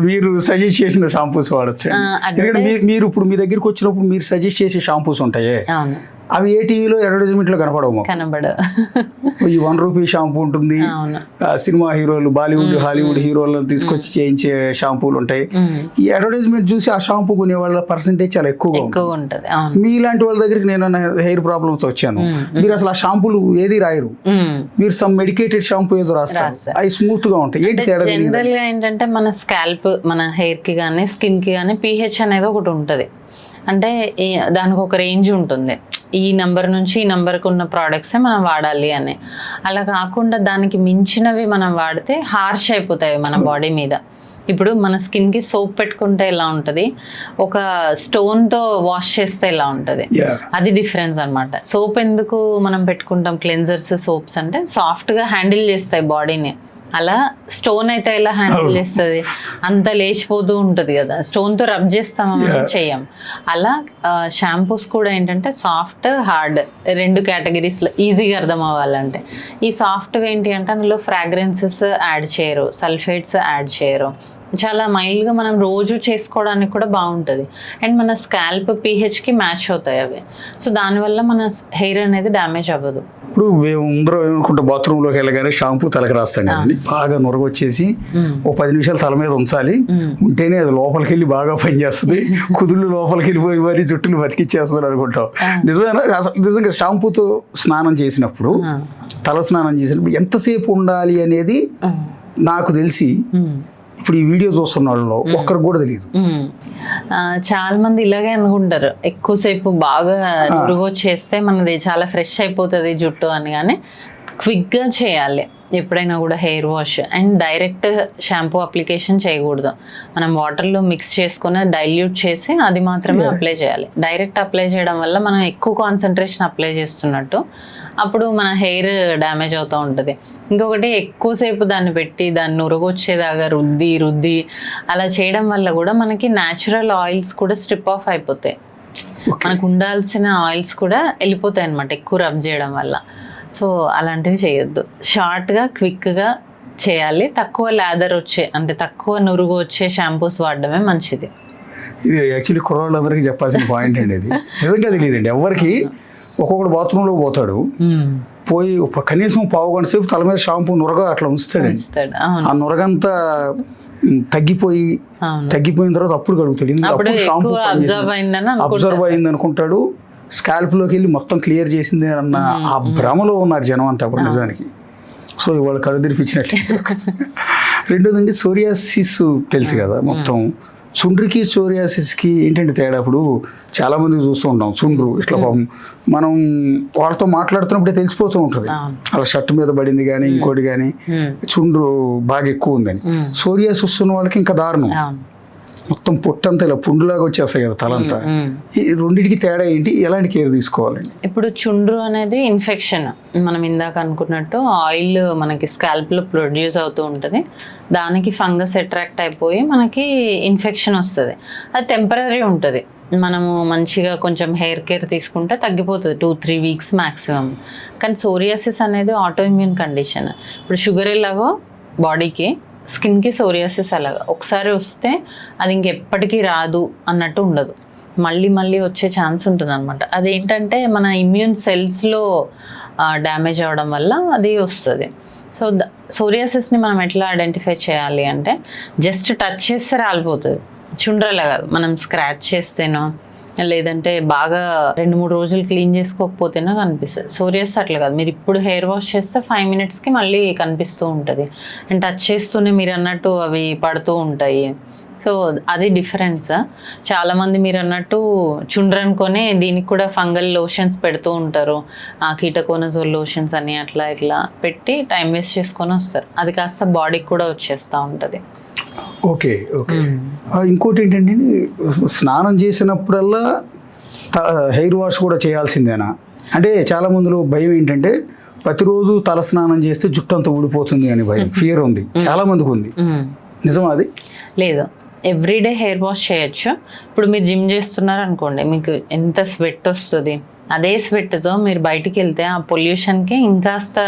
మీరు సజెస్ట్ చేసిన షాంపూస్ వాడచ్చా? ఎందుకంటే మీరు ఇప్పుడు మీ దగ్గరికి వచ్చినప్పుడు మీరు సజెస్ట్ చేసే షాంపూస్ ఉంటాయే, అవి ఏ టీవీలో అడ్వర్టైజ్మెంట్లో కనపడవు. ఈ ₹1 షాంపూ ఉంటుంది, సినిమా హీరోలు బాలీవుడ్ హాలీవుడ్ హీరోలను తీసుకొచ్చి చేయించే షాంపూలు ఉంటాయి. ఈ అడ్వర్టైజ్మెంట్ చూసి ఆ షాంపూ కొనే వాళ్ళ పర్సెంటేజ్ చాలా ఎక్కువగా ఉంటుంది. మీలాంటి వాళ్ళ దగ్గరికి నేను హెయిర్ ప్రాబ్లమ్స్ వచ్చాను, మీరు అసలు ఆ షాంపూలు ఏది రాయరు, మీరు సమ్ మెడికేటెడ్ షాంపూ ఏదో రాస్తారు, అవి స్మూత్ గా ఉంటాయి. ఏంటి తేడా? జనరల్ గా ఏంటంటే మన స్కాల్ప్, మన హెయిర్ కి కానీ స్కిన్ కి కానీ pH అనేది ఒకటి ఉంటుంది. అంటే దానికి ఒక రేంజ్ ఉంటుంది, ఈ నెంబర్ నుంచి ఈ నెంబర్కి ఉన్న ప్రోడక్ట్సే మనం వాడాలి అని. అలా కాకుండా దానికి మించినవి మనం వాడితే హార్ష్ అయిపోతాయి మన బాడీ మీద. ఇప్పుడు మన స్కిన్కి సోప్ పెట్టుకుంటే ఎలా ఉంటుంది, ఒక స్టోన్తో వాష్ చేస్తే ఎలా ఉంటుంది, అది డిఫరెన్స్ అనమాట. సోప్ ఎందుకు మనం పెట్టుకుంటాం, క్లెన్జర్స్ సోప్స్ అంటే సాఫ్ట్గా హ్యాండిల్ చేస్తాయి బాడీని. అలా స్టోన్ అయితే ఎలా హ్యాండిల్ చేస్తుంది, అంత లేచిపోతూ ఉంటుంది కదా, స్టోన్తో రబ్ చేస్తామని చెయ్యం. అలా షాంపూస్ కూడా ఏంటంటే సాఫ్ట్ హార్డ్ రెండు కేటగిరీస్లో ఈజీగా అర్థం అవ్వాలంటే. ఈ సాఫ్ట్ ఏంటి అంటే అందులో ఫ్రాగ్రెన్సెస్ యాడ్ చేయరు, సల్ఫేట్స్ యాడ్ చేయరు, చాలా మైల్డ్గా మనం రోజు చేసుకోవడానికి కూడా బాగుంటుంది. అండ్ మన స్కాల్ప్ pHకి మ్యాచ్ అవుతాయి అవి. సో దానివల్ల మన హెయిర్ అనేది డ్యామేజ్ అవ్వదు. ఇప్పుడు మేము అందరూ ఏమనుకుంటే బాత్రూంలోకి వెళ్ళగానే షాంపూ తలకి రాస్తాం కదండి, బాగా నొరగొచ్చేసి ఓ 10 నిమిషాలు తల మీద ఉంచాలి, ఉంటేనే అది లోపలికి వెళ్ళి బాగా పనిచేస్తుంది, కుదుళ్ళు లోపలికి వెళ్ళిపోయి మరి జుట్టును బతికిచ్చేస్తుంది అనుకుంటాం. నిజంగా షాంపూతో స్నానం చేసినప్పుడు, తల స్నానం చేసినప్పుడు ఎంతసేపు ఉండాలి అనేది నాకు తెలిసి ఇప్పుడు ఈ వీడియో చూస్తున్న వాళ్ళు ఒక్కరికి కూడా తెలియదు. చాలా మంది ఇలాగే అనుకుంటారు, ఎక్కువసేపు బాగా నురుగు చేస్తే మనది చాలా ఫ్రెష్ అయిపోతుంది జుట్టు అని. కానీ క్విక్గా చేయాలి ఎప్పుడైనా కూడా hair wash. And direct shampoo application చేయకూడదు, మనం వాటర్లో మిక్స్ చేసుకుని డైల్యూట్ చేసి అది మాత్రమే అప్లై చేయాలి. డైరెక్ట్ అప్లై చేయడం వల్ల మనం ఎక్కువ కాన్సన్ట్రేషన్ అప్లై చేస్తున్నట్టు, అప్పుడు మన హెయిర్ డ్యామేజ్ అవుతూ ఉంటుంది. ఇంకొకటి ఎక్కువసేపు దాన్ని పెట్టి దాన్ని నురగొచ్చేదాకా రుద్ది అలా చేయడం వల్ల కూడా మనకి న్యాచురల్ ఆయిల్స్ కూడా స్ట్రిప్ ఆఫ్ అయిపోతాయి, మనకు ఉండాల్సిన ఆయిల్స్ కూడా వెళ్ళిపోతాయి అన్నమాట ఎక్కువ రబ్ చేయడం వల్ల. సో అలాంటివి చేయొద్దు, షార్ట్గా క్విక్గా చేయాలి. తక్కువ లాదర్ వచ్చే అంటే తక్కువ నురుగు వచ్చే షాంపూస్ వాడడమే మంచిది. ఇది యాక్చువల్లీ కుర్రాళ్ళందరికీ చెప్పాల్సిన పాయింట్ అండి. ఇది నిజంగా తెలియదండి ఎవరికి. ఒక్కొక్కడు బాత్రూంలో పోతాడు, పోయి కనీసం పావు గంట సేపు తల మీద షాంపూ నురగ అట్లా ఉంచుతాడండి. ఆ నురగంతా తగ్గిపోయిన తర్వాత అప్పుడు కడుగుతాడు. షాంపూ అబ్జర్వ్ అయింది అనుకుంటాడు, స్కాల్ప్లోకి వెళ్ళి మొత్తం క్లియర్ చేసింది అన్న ఆ భ్రమలో ఉన్నారు జనం అంతా కూడా నిజానికి. సో ఇవాళ కళ్ళు తెరిపించినట్టు. రెండోదండి సోరియాసిస్ తెలుసు కదా, మొత్తం చుండ్రుకి సోరియాసిస్కి ఏంటంటే తేడా. ఇప్పుడు చాలామంది చూస్తూ ఉంటాం చుండ్రు ఇట్లా మనం వాళ్ళతో మాట్లాడుతున్నప్పుడే తెలిసిపోతూ ఉంటుంది, అలా షర్ట్ మీద పడింది కానీ ఇంకోటి కానీ చుండ్రు బాగా ఎక్కువ ఉందని. సోరియాసిస్ ఉన్న వాళ్ళకి ఇంకా దారుణం, మొత్తం పొట్టంతా ఇలా పుండులాగా వచ్చేస్తాయి కదా తలంతా. ఈ రెండింటికి తేడా ఏంటి, ఎలాంటి కేర్ తీసుకోవాలండి? ఇప్పుడు చుండ్రు అనేది ఇన్ఫెక్షన్, మనం ఇందాక అనుకున్నట్టు ఆయిల్ మనకి స్కాల్ప్లో ప్రొడ్యూస్ అవుతూ ఉంటుంది, దానికి ఫంగస్ అట్రాక్ట్ అయిపోయి మనకి ఇన్ఫెక్షన్ వస్తుంది. అది టెంపరీ ఉంటుంది, మనము మంచిగా కొంచెం హెయిర్ కేర్ తీసుకుంటే తగ్గిపోతుంది 2-3 వీక్స్ మ్యాక్సిమం. కానీ సోరియాసిస్ అనేది ఆటో ఇమ్యూన్ కండిషన్. ఇప్పుడు షుగర్ ఎలాగో బాడీకి, స్కిన్కి సోరియాసిస్ అలాగా ఒకసారి వస్తే అది ఇంకెప్పటికీ రాదు అన్నట్టు ఉండదు, మళ్ళీ మళ్ళీ వచ్చే ఛాన్స్ ఉంటుంది అనమాట. అదేంటంటే మన ఇమ్యూన్ సెల్స్లో డ్యామేజ్ అవ్వడం వల్ల అది వస్తుంది. సో సోరియాసిస్ని మనం ఎట్లా ఐడెంటిఫై చేయాలి అంటే, జస్ట్ టచ్ చేస్తే రాలిపోతుంది, చుండ్రలా కాదు, మనం స్క్రాచ్ చేస్తేనో లేదంటే బాగా 2-3 రోజులు క్లీన్ చేసుకోకపోతేనో కనిపిస్తుంది. సోరియాసిస్ అట్లా కాదు, మీరు ఇప్పుడు హెయిర్ వాష్ చేస్తే 5 మినిట్స్కి మళ్ళీ కనిపిస్తూ ఉంటుంది, అండ్ టచ్ చేస్తూనే మీరు అన్నట్టు అవి పడుతూ ఉంటాయి. సో అది డిఫరెన్స్. చాలామంది మీరు అన్నట్టు చుండ్రనుకొని దీనికి కూడా ఫంగల్ లోషన్స్ పెడుతూ ఉంటారు, కీటకోనజోల్ లోషన్స్ అని అట్లా ఇట్లా పెట్టి టైం వేస్ట్ చేసుకొని వస్తారు, అది కాస్త బాడీకి కూడా వచ్చేస్తూ ఉంటుంది. Okay okay. ఇంకోటి ఏంటంటే, స్నానం చేసినప్పుడల్లా హెయిర్ వాష్ కూడా చేయాల్సిందేనా? అంటే చాలా మందిలో భయం ఏంటంటే, ప్రతిరోజు తల స్నానం చేస్తే జుట్టు అంతా ఊడిపోతుంది అని భయం, ఫియర్ ఉంది, చాలా మందికి ఉంది. నిజమా అది? లేదు, ఎవ్రీడే హెయిర్ వాష్ చేయొచ్చు. ఇప్పుడు మీరు జిమ్ చేస్తున్నారు అనుకోండి, మీకు ఎంత స్వెట్ వస్తుంది, అదే స్వెట్తో మీరు బయటికి వెళ్తే ఆ పొల్యూషన్కి ఇంకాస్త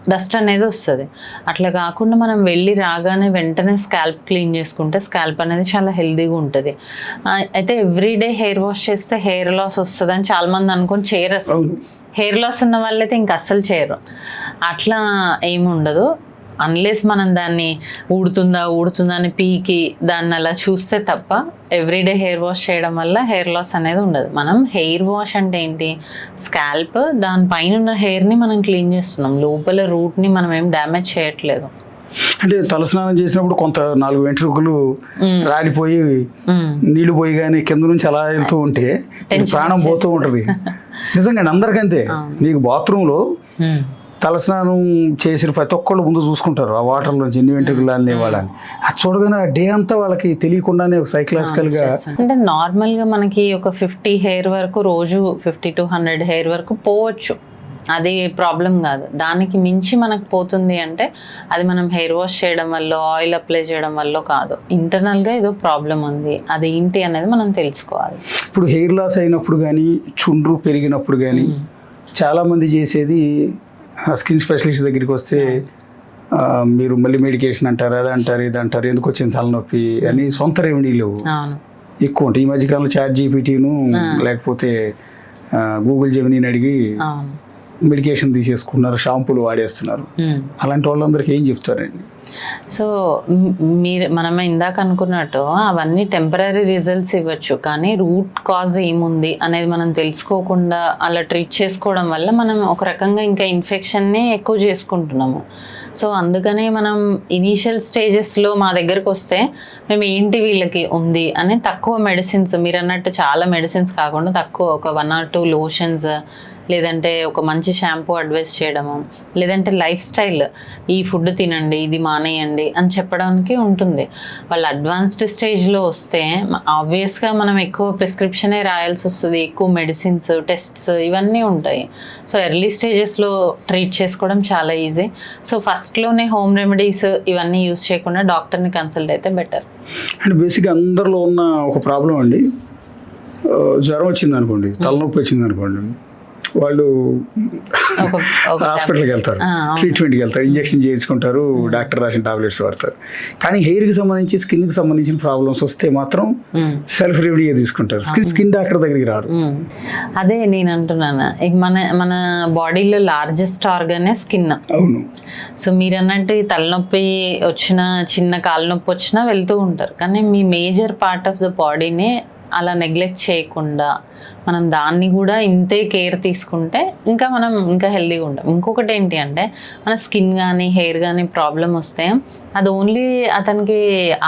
డస్ట్ అనేది వస్తుంది. అట్లా కాకుండా మనం వెళ్ళి రాగానే వెంటనే స్కాల్ప్ క్లీన్ చేసుకుంటే స్కాల్ప్ అనేది చాలా హెల్తీగా ఉంటుంది. అయితే ఎవ్రీడే హెయిర్ వాష్ చేస్తే హెయిర్ లాస్ వస్తుంది అని చాలా మంది అనుకొని చేయరు. అసలు హెయిర్ లాస్ ఉన్న వాళ్ళైతే ఇంక అస్సలు చేయరు. అట్లా ఏమి ఉండదు, అన్లెస్ మనం దాన్ని ఊడుతుందా అని పీకి దాన్ని అలా చూస్తే తప్ప ఎవ్రీడే హెయిర్ వాష్ చేయడం వల్ల హెయిర్ లాస్ అనేది ఉండదు. మనం హెయిర్ వాష్ అంటే ఏంటి, స్కాల్ప్ దానిపైన ఉన్న హెయిర్ని మనం క్లీన్ చేస్తున్నాం, లోపల రూట్ని మనం ఏం డ్యామేజ్ చేయట్లేదు. అంటే తలస్నానం చేసినప్పుడు కొంత 4 వెంట్రుకలు రాలిపోయి నీళ్లు పోయి కానీ కింద నుంచి అలా వెళ్తూ ఉంటే ప్రాణం పోతూ ఉంటుంది. నిజంగా అందరికంతే. నీకు బాత్రూంలో తలస్నానం చేసిన ప్రతి ఒక్కళ్ళు ముందు చూసుకుంటారు ఆ వాటర్లోంచి ఎన్ని వెంట్రుకలు అన్నీ వాళ్ళని. అది చూడగానే ఆ డే అంతా వాళ్ళకి తెలియకుండానే సైకలాజికల్గా. అంటే నార్మల్గా మనకి ఒక 50 హెయిర్ వరకు, రోజు 50 to 100 హెయిర్ వరకు పోవచ్చు, అది ప్రాబ్లం కాదు. దానికి మించి మనకు పోతుంది అంటే అది మనం హెయిర్ వాష్ చేయడం వల్ల, ఆయిల్ అప్లై చేయడం వల్ల కాదు, ఇంటర్నల్గా ఏదో ప్రాబ్లం ఉంది, అది ఏంటి అనేది మనం తెలుసుకోవాలి. ఇప్పుడు హెయిర్ లాస్ అయినప్పుడు కానీ, చుండ్రు పెరిగినప్పుడు కానీ చాలామంది చేసేది, స్కిన్ స్పెషలిస్ట్ దగ్గరికి వస్తే మీరు మళ్ళీ మెడికేషన్ అంటారు, అది అంటారు, ఇది అంటారు, ఎందుకు వచ్చింది తలనొప్పి అని సొంత రెమెడీలు ఎక్కువ ఉంటాయి. ఈ మధ్యకాలంలో ChatGPTను లేకపోతే గూగుల్ జెమినీని అడిగి మెడికేషన్ తీసేసుకున్నారు, షాంపూలు వాడేస్తున్నారు. అలాంటి వాళ్ళందరికీ ఏం చెప్తారండి? సో మనం ఇందాక అనుకున్నట్టు అవన్నీ టెంపరీ రిజల్ట్స్ ఇవ్వచ్చు, కానీ రూట్ కాజ్ ఏముంది అనేది మనం తెలుసుకోకుండా అలా ట్రీట్ చేసుకోవడం వల్ల మనం ఒక రకంగా ఇంకా ఇన్ఫెక్షన్ని ఎక్కువ చేసుకుంటున్నాము. సో అందుకనే మనం ఇనీషియల్ స్టేజెస్లో మా దగ్గరకు వస్తే మేము ఏంటి వీళ్ళకి ఉంది అని తక్కువ మెడిసిన్స్, మీరు అన్నట్టు చాలా మెడిసిన్స్ కాకుండా తక్కువ ఒక 1 or 2 లోషన్స్, లేదంటే ఒక మంచి షాంపూ అడ్వైస్ చేయడము, లేదంటే లైఫ్ స్టైల్, ఈ ఫుడ్ తినండి, ఇది మానేయండి అని చెప్పడానికి ఉంటుంది. వాళ్ళు అడ్వాన్స్డ్ స్టేజ్లో వస్తే ఆబ్వియస్గా మనం ఎక్కువ ప్రిస్క్రిప్షనే రాయాల్సి వస్తుంది, ఎక్కువ మెడిసిన్స్, టెస్ట్స్ ఇవన్నీ ఉంటాయి. సో ఎర్లీ స్టేజెస్లో ట్రీట్ చేసుకోవడం చాలా ఈజీ. సో ఫస్ట్లోనే హోమ్ రెమెడీస్ ఇవన్నీ యూస్ చేయకుండా డాక్టర్ని కన్సల్ట్ అయితే బెటర్. అండ్ బేసిక్గా అందరిలో ఉన్న ఒక ప్రాబ్లం అండి, జ్వరం వచ్చింది అనుకోండి, తలనొప్పి వచ్చింది అనుకోండి, వాళ్ళు హాస్పిటల్కి వెళ్తారు, ట్రీట్మెంట్కి వెళ్తారు, ఇంజెక్షన్ చేయించుకుంటారు, డాక్టర్ రాసిన టాబ్లెట్స్ వాడతారు. కానీ హెయిర్కి సంబంధించి, స్కిన్కి సంబంధించిన ప్రాబ్లమ్స్ వస్తే మాత్రం సెల్ఫ్ రెమెడీయే తీసుకుంటారు, స్కిన్ డాక్టర్ దగ్గరికి రారు. అదే నేను అంటున్నాను, మన బాడీలో లార్జెస్ట్ ఆర్గనే స్కిన్. అవును. సో మీరు అన్నట్టు తలనొప్పి వచ్చినా, చిన్న కాలు నొప్పి వచ్చినా వెళ్తూ ఉంటారు, కానీ మీ మేజర్ పార్ట్ ఆఫ్ ద బాడీని అలా నెగ్లెక్ట్ చేయకుండా మనం దాన్ని కూడా ఇంతే కేర్ తీసుకుంటే ఇంకా మనం ఇంకా హెల్తీగా ఉంటాం. ఇంకొకటి ఏంటి అంటే మన స్కిన్ కానీ హెయిర్ కానీ ప్రాబ్లం వస్తే అది ఓన్లీ అతనికి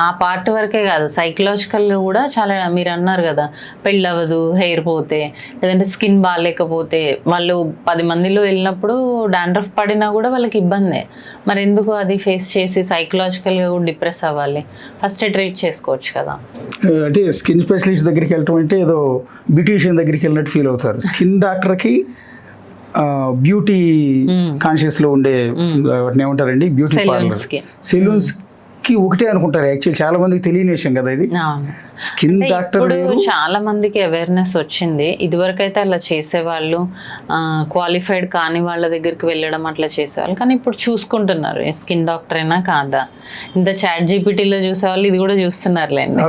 ఆ పార్ట్ వరకే కాదు, సైకలాజికల్గా కూడా చాలా, మీరు అన్నారు కదా పెళ్ళవదు హెయిర్ పోతే, లేదంటే స్కిన్ బాగాలేకపోతే, వాళ్ళు 10 మందిలో వెళ్ళినప్పుడు డాండ్రఫ్ పడినా కూడా వాళ్ళకి ఇబ్బందే. మరి ఎందుకు అది ఫేస్ చేసి సైకలాజికల్గా కూడా డిప్రెస్ అవ్వాలి? ఫస్ట్ ట్రీట్ చేసుకోవచ్చు కదా. అంటే స్కిన్ స్పెషలిస్ట్ దగ్గరికి వెళ్ళటం అంటే ఏదో బ్యూటీషియన్ దగ్గరికి వెళ్ళినట్టు ఫీల్ అవుతారు. స్కిన్ డాక్టర్కి బ్యూటీ కాన్షియస్లో ఉండే వాటిని ఏమంటారండి, బ్యూటీ పార్లర్, సెలూన్స్కి ఒకటే అనుకుంటారు. యాక్చువల్లీ చాలా మందికి తెలియని విషయం కదా ఇది. స్కిన్ డాక్టర్ చాలా మందికి అవేర్నెస్ వచ్చింది. ఇదివరకు అయితే అలా చేసేవాళ్ళు, క్వాలిఫైడ్ కాని వాళ్ళ దగ్గరికి వెళ్ళడం అట్లా చేసేవాళ్ళు. కానీ ఇప్పుడు చూసుకుంటున్నారు స్కిన్ డాక్టర్ అయినా కాదా. ఇంత చాట్ జీపీటీలో చూసేవాళ్ళు ఇది కూడా చూస్తున్నారులేండి.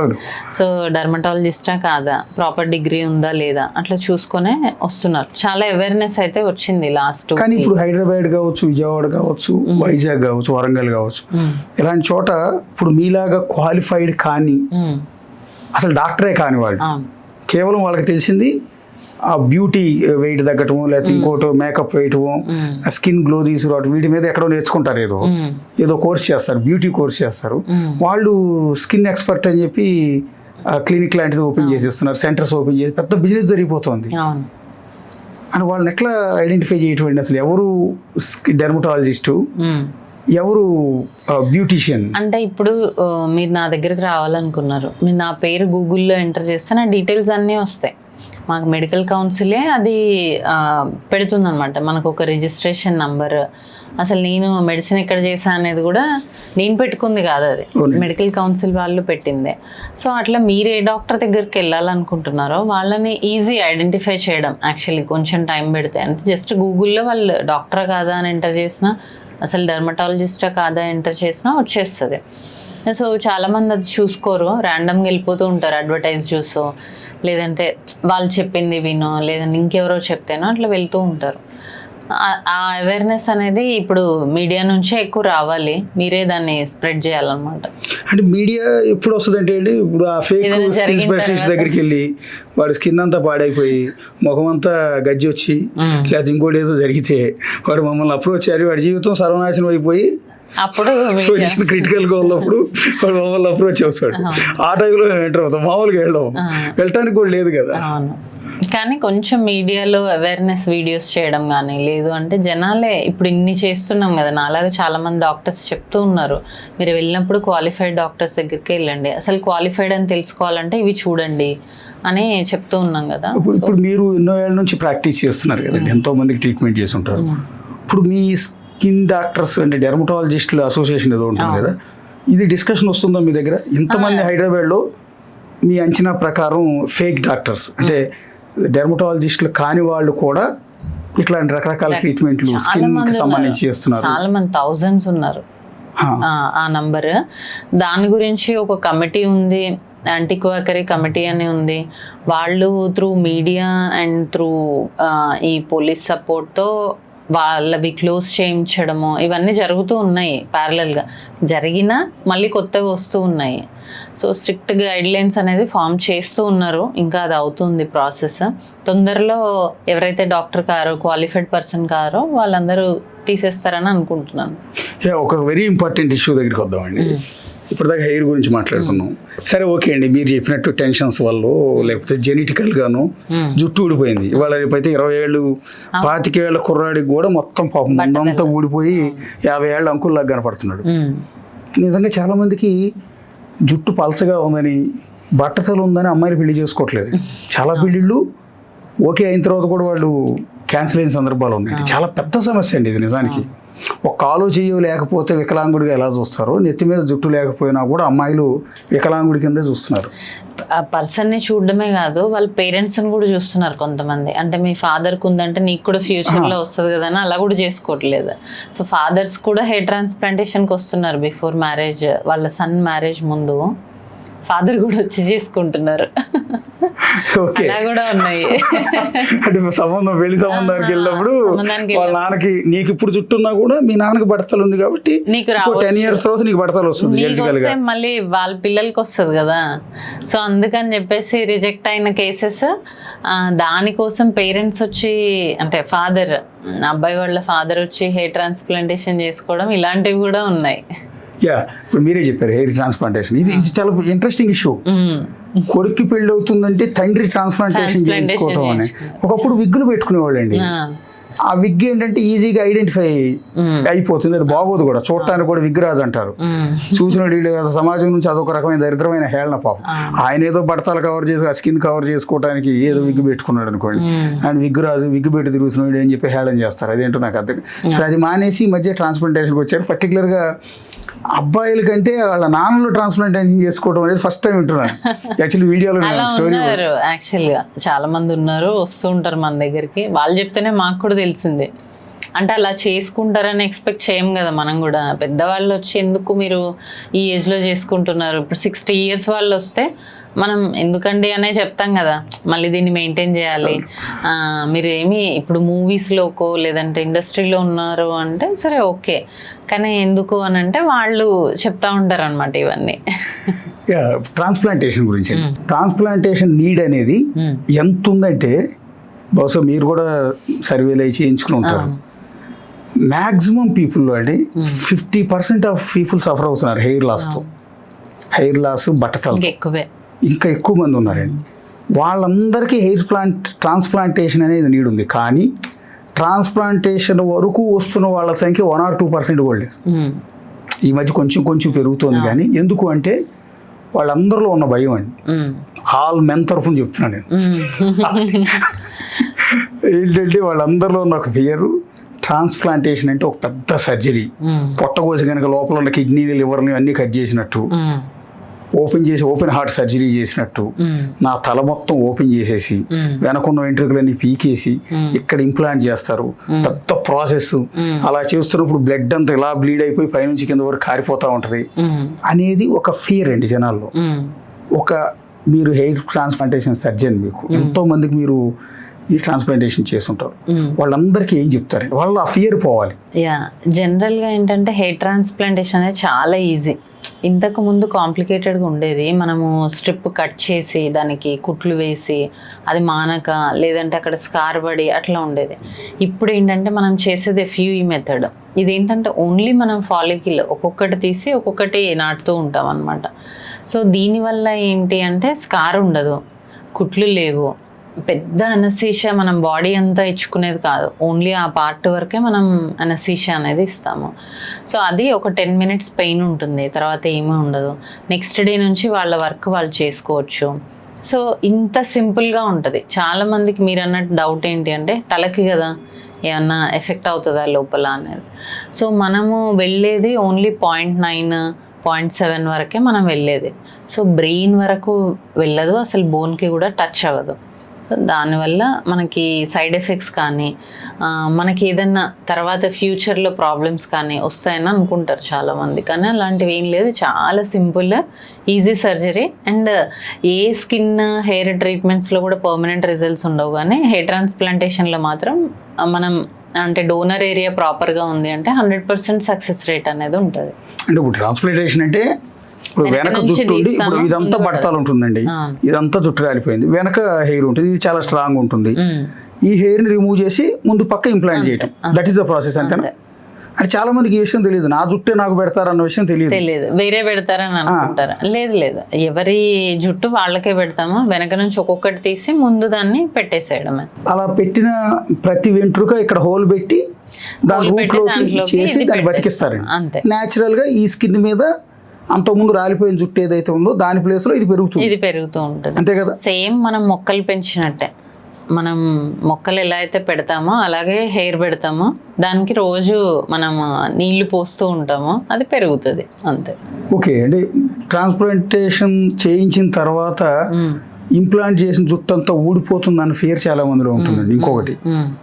సో డర్మటాలజిస్టా కాదా, ప్రాపర్ డిగ్రీ ఉందా లేదా అట్లా చూసుకునే వస్తున్నారు. చాలా అవేర్నెస్ అయితే వచ్చింది లాస్ట్. కానీ ఇప్పుడు హైదరాబాద్ కావచ్చు, విజయవాడ కావచ్చు, వైజాగ్ కావచ్చు, వరంగల్ కావచ్చు, ఇలాంటి చోట ఇప్పుడు మీలాగా క్వాలిఫైడ్ కానీ అసలు డాక్టరే కాని వాళ్ళు, కేవలం వాళ్ళకి తెలిసింది ఆ బ్యూటీ వెయిట్ తగ్గటము, లేకపోతే ఇంకోటి మేకప్ వేయటము, స్కిన్ గ్లో తీసుకురావటం, వీటి మీద ఎక్కడో నేర్చుకుంటారు. ఏదో కోర్స్ చేస్తారు, బ్యూటీ కోర్స్ చేస్తారు. వాళ్ళు స్కిన్ ఎక్స్పర్ట్ అని చెప్పి క్లినిక్ లాంటిది ఓపెన్ చేసేస్తున్నారు, సెంటర్స్ ఓపెన్ చేసి పెద్ద బిజినెస్ జరిగిపోతుంది. అని వాళ్ళని ఎట్లా ఐడెంటిఫై చేయటం? అసలు ఎవరు డెర్మటాలజిస్టు, ఎవరు బ్యూటీషియన్? అంటే ఇప్పుడు మీరు నా దగ్గరికి రావాలనుకున్నారు, మీరు నా పేరు గూగుల్లో ఎంటర్ చేస్తే నా డీటెయిల్స్ అన్నీ వస్తాయి. మాకు మెడికల్ కౌన్సిలే అది పెడుతుంది అనమాట, మనకు ఒక రిజిస్ట్రేషన్ నంబర్. అసలు నేను మెడిసిన్ ఎక్కడ చేశాను అనేది కూడా నేను పెట్టుకుంది కాదు, అది మెడికల్ కౌన్సిల్ వాళ్ళు పెట్టిందే. సో అట్లా మీరు ఏ డాక్టర్ దగ్గరికి వెళ్ళాలనుకుంటున్నారో వాళ్ళని ఈజీ ఐడెంటిఫై చేయడం యాక్చువల్లీ కొంచెం టైం పెడితే. అంటే జస్ట్ గూగుల్లో వాళ్ళు డాక్టరా కాదా అని ఎంటర్ చేసినా, అసలు డెర్మటాలజిస్టా కాదా ఎంటర్ చేసినా వచ్చేస్తుంది. సో చాలామంది అది చూసుకోరు, ర్యాండమ్గా వెళ్ళిపోతూ ఉంటారు, అడ్వర్టైజ్ చూసో లేదంటే వాళ్ళు చెప్పింది వినో లేదంటే ఇంకెవరో చెప్తేనో అట్లా వెళ్తూ ఉంటారు. ఆ అవేర్నెస్ అనేది ఇప్పుడు మీడియా నుంచే ఎక్కువ రావాలి, మీరే దాన్ని స్ప్రెడ్ చేయాలన్నమాట. అంటే మీడియా ఎప్పుడు వస్తుంది అంటే అండి, ఇప్పుడు ఆ ఫేక్ స్కిన్ స్పెషలిస్ట్ దగ్గరికి వెళ్ళి వాడి స్కిన్ అంతా పాడైపోయి ముఖం అంతా గజ్జి వచ్చి లేకపోతే ఇంకోటి ఏదో జరిగితే వాడు మమ్మల్ని అప్రోచ్ అయ్యి వాడి జీవితం సర్వనాశనం అయిపోయి అప్పుడు క్రిటికల్ గా ఉన్నప్పుడు వాడు మమ్మల్ని అప్రోచ్ అవుతాడు. ఆ టైంలో ఎంటర్ అవుతాం, మామూలుగా వెళ్ళటానికి కూడా లేదు కదా. కానీ కొంచెం మీడియాలో అవేర్నెస్ వీడియోస్ చేయడం కానీ, లేదు అంటే జనాలే ఇప్పుడు ఇన్ని చేస్తున్నాం కదా, నాలాగా చాలా మంది డాక్టర్స్ చెప్తూ ఉన్నారు, మీరు వెళ్ళినప్పుడు క్వాలిఫైడ్ డాక్టర్స్ దగ్గరికి వెళ్ళండి, అసలు క్వాలిఫైడ్ అని తెలుసుకోవాలంటే ఇవి చూడండి అని చెప్తూ ఉన్నాం కదా. ఇప్పుడు మీరు ఎన్నో ఏళ్ళ నుంచి ప్రాక్టీస్ చేస్తున్నారు కదండి, ఎంతో మందికి ట్రీట్మెంట్ చేసి ఉంటారు. ఇప్పుడు మీ స్కిన్ డాక్టర్స్ అంటే డెర్మటాలజిస్టుల అసోసియేషన్ ఏదో ఉంటుంది కదా, ఇది డిస్కషన్ వస్తుందా మీ దగ్గర? ఇంతమంది హైదరాబాద్లో మీ అంచనా ప్రకారం ఫేక్ డాక్టర్స్ అంటే డెర్మటాలజిస్టులు కాని వాళ్ళు కూడా ఇట్లాంటి రకరకాల ట్రీట్మెంట్లు స్కిన్ కి సంబంధించి చేస్తున్నారు. చాలా మంది థౌజండ్స్ ఉన్నారు ఆ నంబర్. దాని గురించి ఒక కమిటీ ఉంది, యాంటీక్వాకరీ కమిటీ అని ఉంది. వాళ్ళు త్రూ మీడియా అండ్ త్రూ ఈ పోలీస్ సపోర్ట్తో వాళ్ళవి క్లోజ్ చేయించడము ఇవన్నీ జరుగుతూ ఉన్నాయి. ప్యారలల్గా జరిగినా మళ్ళీ కొత్తవి వస్తూ ఉన్నాయి. సో స్ట్రిక్ట్ గైడ్లైన్స్ అనేది ఫామ్ చేస్తూ ఉన్నారు, ఇంకా అది అవుతుంది ప్రాసెస్. తొందరలో ఎవరైతే డాక్టర్ కారో క్వాలిఫైడ్ పర్సన్ కారో వాళ్ళందరూ తీసేస్తారని అనుకుంటున్నాను. ఒక వెరీ ఇంపార్టెంట్ ఇష్యూ దగ్గరికి వద్దామండి. ఇప్పటిదాకా హెయిర్ గురించి మాట్లాడుకున్నాం, సరే ఓకే అండి. మీరు చెప్పినట్టు టెన్షన్స్ వల్ల లేకపోతే జెనెటికల్గాను జుట్టు ఊడిపోయింది. ఇవాళ రేపైతే 20 ఏళ్ళు 25 ఏళ్ళ కుర్రాడికి కూడా మొత్తం పాపం ముందంతా ఊడిపోయి 50 ఏళ్ళ అంకుల్లాగా కనపడుతున్నాడు. నిజంగా చాలామందికి జుట్టు పలచగా ఉందని, బట్టతలు ఉందని అమ్మాయిలు పెళ్లి చేసుకోవట్లేదు. చాలా పెళ్ళిళ్ళు ఓకే అయిన తర్వాత కూడా వాళ్ళు క్యాన్సిల్ అయిన సందర్భాలు ఉన్నాయి. చాలా పెద్ద సమస్య అండి ఇది నిజానికి. ఒక కాలు చెయ్యి లేకపోతే వికలాంగుడిగా ఎలా చూస్తారో, నెత్తి మీద జుట్టు లేకపోయినా కూడా అమ్మాయిలు వికలాంగుడి కిందే చూస్తున్నారు. ఆ పర్సన్ని చూడడమే కాదు, వాళ్ళ పేరెంట్స్ని కూడా చూస్తున్నారు కొంతమంది. అంటే మీ ఫాదర్కి ఉందంటే నీకు కూడా ఫ్యూచర్లో వస్తుంది కదా అని అలా కూడా చేసుకోవట్లేదు. సో ఫాదర్స్ కూడా హెయిర్ ట్రాన్స్ప్లాంటేషన్కి వస్తున్నారు బిఫోర్ మ్యారేజ్, వాళ్ళ సన్ మ్యారేజ్ ముందు. ఫాదర్ కూడా వచ్చి చేసుకుంటున్నారు. ఓకే, అలా కూడా ఉన్నాయి. అంటే సంబంధం పెళ్లి సంబంధానికి వెళ్ళినప్పుడు వాళ్ళ నాన్నకి నీకు ఇప్పుడు చుట్టూన్నా కూడా మీ నాన్నకి బడతలు ఉంది కాబట్టి నీకు 10 years తర్వాత నీకు బడతలు వస్తుంది నీకు జెనెటికల్ గా. వస్తే మళ్ళీ వాళ్ళ పిల్లలకి వస్తుంది కదా. సో అందుకని చెప్పేసి రిజెక్ట్ అయిన కేసెస్, దానికోసం పేరెంట్స్ వచ్చి అంటే ఫాదర్, అబ్బాయి వాళ్ళ ఫాదర్ వచ్చి హెయిర్ ట్రాన్స్ప్లాంటేషన్ చేసుకోవడం ఇలాంటివి కూడా ఉన్నాయి. యా, ఇప్పుడు మీరే చెప్పారు హెయిర్ ట్రాన్స్ప్లాంటేషన్, ఇది చాలా ఇంట్రెస్టింగ్ ఇష్యూ. కొడుక్కి పెళ్ళి అవుతుందంటే తండ్రి ట్రాన్స్ప్లాంటేషన్ చేయించుకోవటం అని. ఒకప్పుడు విగ్గులు పెట్టుకునేవాళ్ళండి. ఆ విగ్ ఏంటంటే ఈజీగా ఐడెంటిఫై అయిపోతుంది, అది బాగోదు కూడా, చూడటానికి కూడా విగ్రాజ్ అంటారు. చూసిన సమాజం నుంచి అదొక రకమైన దరిద్రమైన హేళన పాపం. ఆయన ఏదో బడతలు కవర్ చేసి ఆ స్కిన్ కవర్ చేసుకోవడానికి ఏదో విగ్గు పెట్టుకున్నాడు అనుకోండి, ఆయన విగ్రాజు విగ్గు పెట్టి తిరుగుతున్నాడు అని చెప్పి హేళన చేస్తారు. అదేంటో నాకు అర్థం. సో అది మానేసి ఈ మధ్య ట్రాన్స్ప్లాంటేషన్కి వచ్చారు. పర్టికులర్గా అబ్బాయిల కంటే వాళ్ళ నాన్నలు ట్రాన్స్ప్లాంటేషన్ చేసుకోవడం అనేది ఫస్ట్ టైం వింటున్నాను. యాక్చువల్లీ వీడియోలో స్టోరీ యాక్చువల్గా చాలా మంది ఉన్నారు, వస్తూ ఉంటారు మన దగ్గరికి. వాళ్ళు చెప్తేనే మాకు కూడా తెలిసింది. అంటే అలా చేసుకుంటారని ఎక్స్పెక్ట్ చేయం కదా మనం కూడా. పెద్దవాళ్ళు వచ్చి ఎందుకు మీరు ఈ ఏజ్లో చేసుకుంటున్నారు, ఇప్పుడు 60 years వాళ్ళు వస్తే మనం ఎందుకండి అనే చెప్తాం కదా. మళ్ళీ దీన్ని మెయింటైన్ చేయాలి, మీరు ఏమి ఇప్పుడు మూవీస్లోకో లేదంటే ఇండస్ట్రీలో ఉన్నారు అంటే సరే ఓకే, కానీ ఎందుకు అని అంటే వాళ్ళు చెప్తా ఉంటారు అనమాట ఇవన్నీ. ట్రాన్స్ప్లాంటేషన్ గురించి, ట్రాన్స్ప్లాంటేషన్ నీడ్ అనేది ఎంత ఉందంటే బహుశా మీరు కూడా సర్వేలు అయి చేయించుకుని ఉంటారు. మ్యాక్సిమం పీపుల్లో అండి 50% ఆఫ్ పీపుల్ సఫర్ అవుతున్నారు హెయిర్ లాస్తో. హెయిర్ లాస్ బట్టతలు ఇంకా ఎక్కువ మంది ఉన్నారండి. వాళ్ళందరికీ ట్రాన్స్ప్లాంటేషన్ అనేది నీడ్ ఉంది. కానీ ట్రాన్స్ప్లాంటేషన్ వరకు వస్తున్న వాళ్ళ సంఖ్య 1 or 2% కూడా లేదు. ఈ మధ్య కొంచెం పెరుగుతోంది. కానీ ఎందుకు అంటే వాళ్ళందరిలో ఉన్న భయం అండి. ఆల్ మెన్ తరఫున చెప్తున్నాను నేను. ఏంటంటే వాళ్ళందరిలో ఉన్న ఒక ఫియర్, ట్రాన్స్ప్లాంటేషన్ అంటే ఒక పెద్ద సర్జరీ. పొట్టకోసి కనుక లోపల ఉన్న కిడ్నీలు లివర్ని అన్నీ కట్ చేసినట్టు, ఓపెన్ హార్ట్ సర్జరీ చేసినట్టు, నా తల మొత్తం ఓపెన్ చేసేసి వెనకున్న వెంట్రుకలన్నీ పీకేసి ఇక్కడ ఇంప్లాంట్ చేస్తారు. పెద్ద ప్రాసెస్. అలా చేస్తున్నప్పుడు బ్లడ్ అంతా ఇలా బ్లీడ్ అయిపోయి పైనుంచి కింద వరకు కారిపోతూ ఉంటుంది అనేది ఒక ఫియర్ అండి జనాల్లో. మీరు హెయిర్ ట్రాన్స్ప్లాంటేషన్ సర్జన్, మీకు ఎంతో మందికి మీరు ఈ ట్రాన్స్ప్లాంటేషన్ చేస్తుంటారు, వాళ్ళందరికీ ఏం చెప్తారు? వాళ్ళు ఆ ఫియర్ పోవాలి. జనరల్గా ఏంటంటే హెయిర్ ట్రాన్స్ప్లాంటేషన్ అనేది చాలా ఈజీ. ఇంతకు ముందు కాంప్లికేటెడ్గా ఉండేది. మనము స్ట్రిప్ కట్ చేసి దానికి కుట్లు వేసి అది మానక లేదంటే అక్కడ స్కార్ పడి అట్లా ఉండేది. ఇప్పుడు ఏంటంటే మనం చేసేది FUE మెథడ్. ఇదేంటంటే ఓన్లీ మనం ఫాలికిల్ ఒక్కొక్కటి తీసి ఒక్కొక్కటి నాటుతూ ఉంటాం అన్నమాట. సో దీనివల్ల ఏంటి అంటే స్కార్ ఉండదు, కుట్లు లేవు, పెద్ద అనస్థీషియా మనం బాడీ అంతా ఇచ్చుకునేది కాదు, ఓన్లీ ఆ పార్ట్ వరకే మనం అనస్థీషియా అనేది ఇస్తాము. సో అది ఒక 10 minutes పెయిన్ ఉంటుంది, తర్వాత ఏమీ ఉండదు. నెక్స్ట్ డే నుంచి వాళ్ళ వర్క్ వాళ్ళు చేసుకోవచ్చు. సో ఇంత సింపుల్గా ఉంటుంది. చాలామందికి మీరు అన్నట్టు డౌట్ ఏంటి అంటే తలకి కదా ఏమన్నా ఎఫెక్ట్ అవుతుందా లోపల అనేది. సో మనము వెళ్ళేది ఓన్లీ 0.9, 0.7 వరకే మనం వెళ్ళేది. సో బ్రెయిన్ వరకు వెళ్ళదు, అసలు బోన్కి కూడా టచ్ అవ్వదు. సో దానివల్ల మనకి సైడ్ ఎఫెక్ట్స్ కానీ మనకి ఏదన్నా తర్వాత ఫ్యూచర్లో ప్రాబ్లమ్స్ కానీ వస్తాయని అనుకుంటారు చాలామంది. కానీ అలాంటివి ఏం లేదు, చాలా simple easy surgery. And a skin hair ట్రీట్మెంట్స్లో కూడా పర్మనెంట్ రిజల్ట్స్ ఉండవు. కానీ హెయిర్ ట్రాన్స్ప్లాంటేషన్లో మాత్రం మనం అంటే డోనర్ ఏరియా ప్రాపర్గా ఉంది అంటే 100% సక్సెస్ రేట్ అనేది ఉంటుంది. అంటే ఇప్పుడు ట్రాన్స్ప్లాంటేషన్ అంటే ఇప్పుడు వెనక జుట్టు ఉండి, ఇప్పుడు ఇదంతా బట్టలు ఉంటుందండి, ఇదంతా జుట్టు రాలిపోయింది, వెనక హెయిర్ ఉంటుంది, ఇది చాలా స్ట్రాంగ్ ఉంటుంది. ఈ హెయిర్ని రిమూవ్ చేసి ముందు పక్క ఇంప్లాంట్ చేయటం, దట్ ఈస్ ద ప్రాసెస్. అంతేనా? అంటే చాలా మందికి ఈ విషయం తెలియదు, నా జుట్టే నాకు పెడతారన్న విషయం తెలియదు, వేరే పెడతారని అనుకుంటారు. లేదు, ఎవరి జుట్టు వాళ్ళకే పెడతాము, వెనక నుంచి ఒక్కొక్కటి తీసి ముందు దాన్ని పెట్టేసేయడమే. అలా పెట్టిన ప్రతి వెంట్రుక ఇక్కడ హోల్ పెట్టి దాని రూట్లోకి చేసి దాన్ని బతికిస్తారండి. న్యాచురల్ గా ఈ స్కిన్ మీద అంతకుముందు రాలిపోయిన జుట్టు ఏదైతే ఉందో దాని ప్లేస్ లో ఇది పెరుగుతూ ఉంటుంది. అంతే కదా? సేమ్ మనం మొక్కలు పెంచినట్టే, మనం మొక్కలు ఎలా అయితే పెడతామో అలాగే హెయిర్ పెడతామో, దానికి రోజు మనం నీళ్లు పోస్తూ ఉంటామో అది పెరుగుతుంది అంతే. ఓకే అంటే ట్రాన్స్ప్లాంటేషన్ చేయించిన తర్వాత ఇంప్లాంట్ చేసిన జుట్టు అంతా ఊడిపోతుందని ఫియర్ చాలా మందిలో ఉంటుందండి. ఇంకొకటి,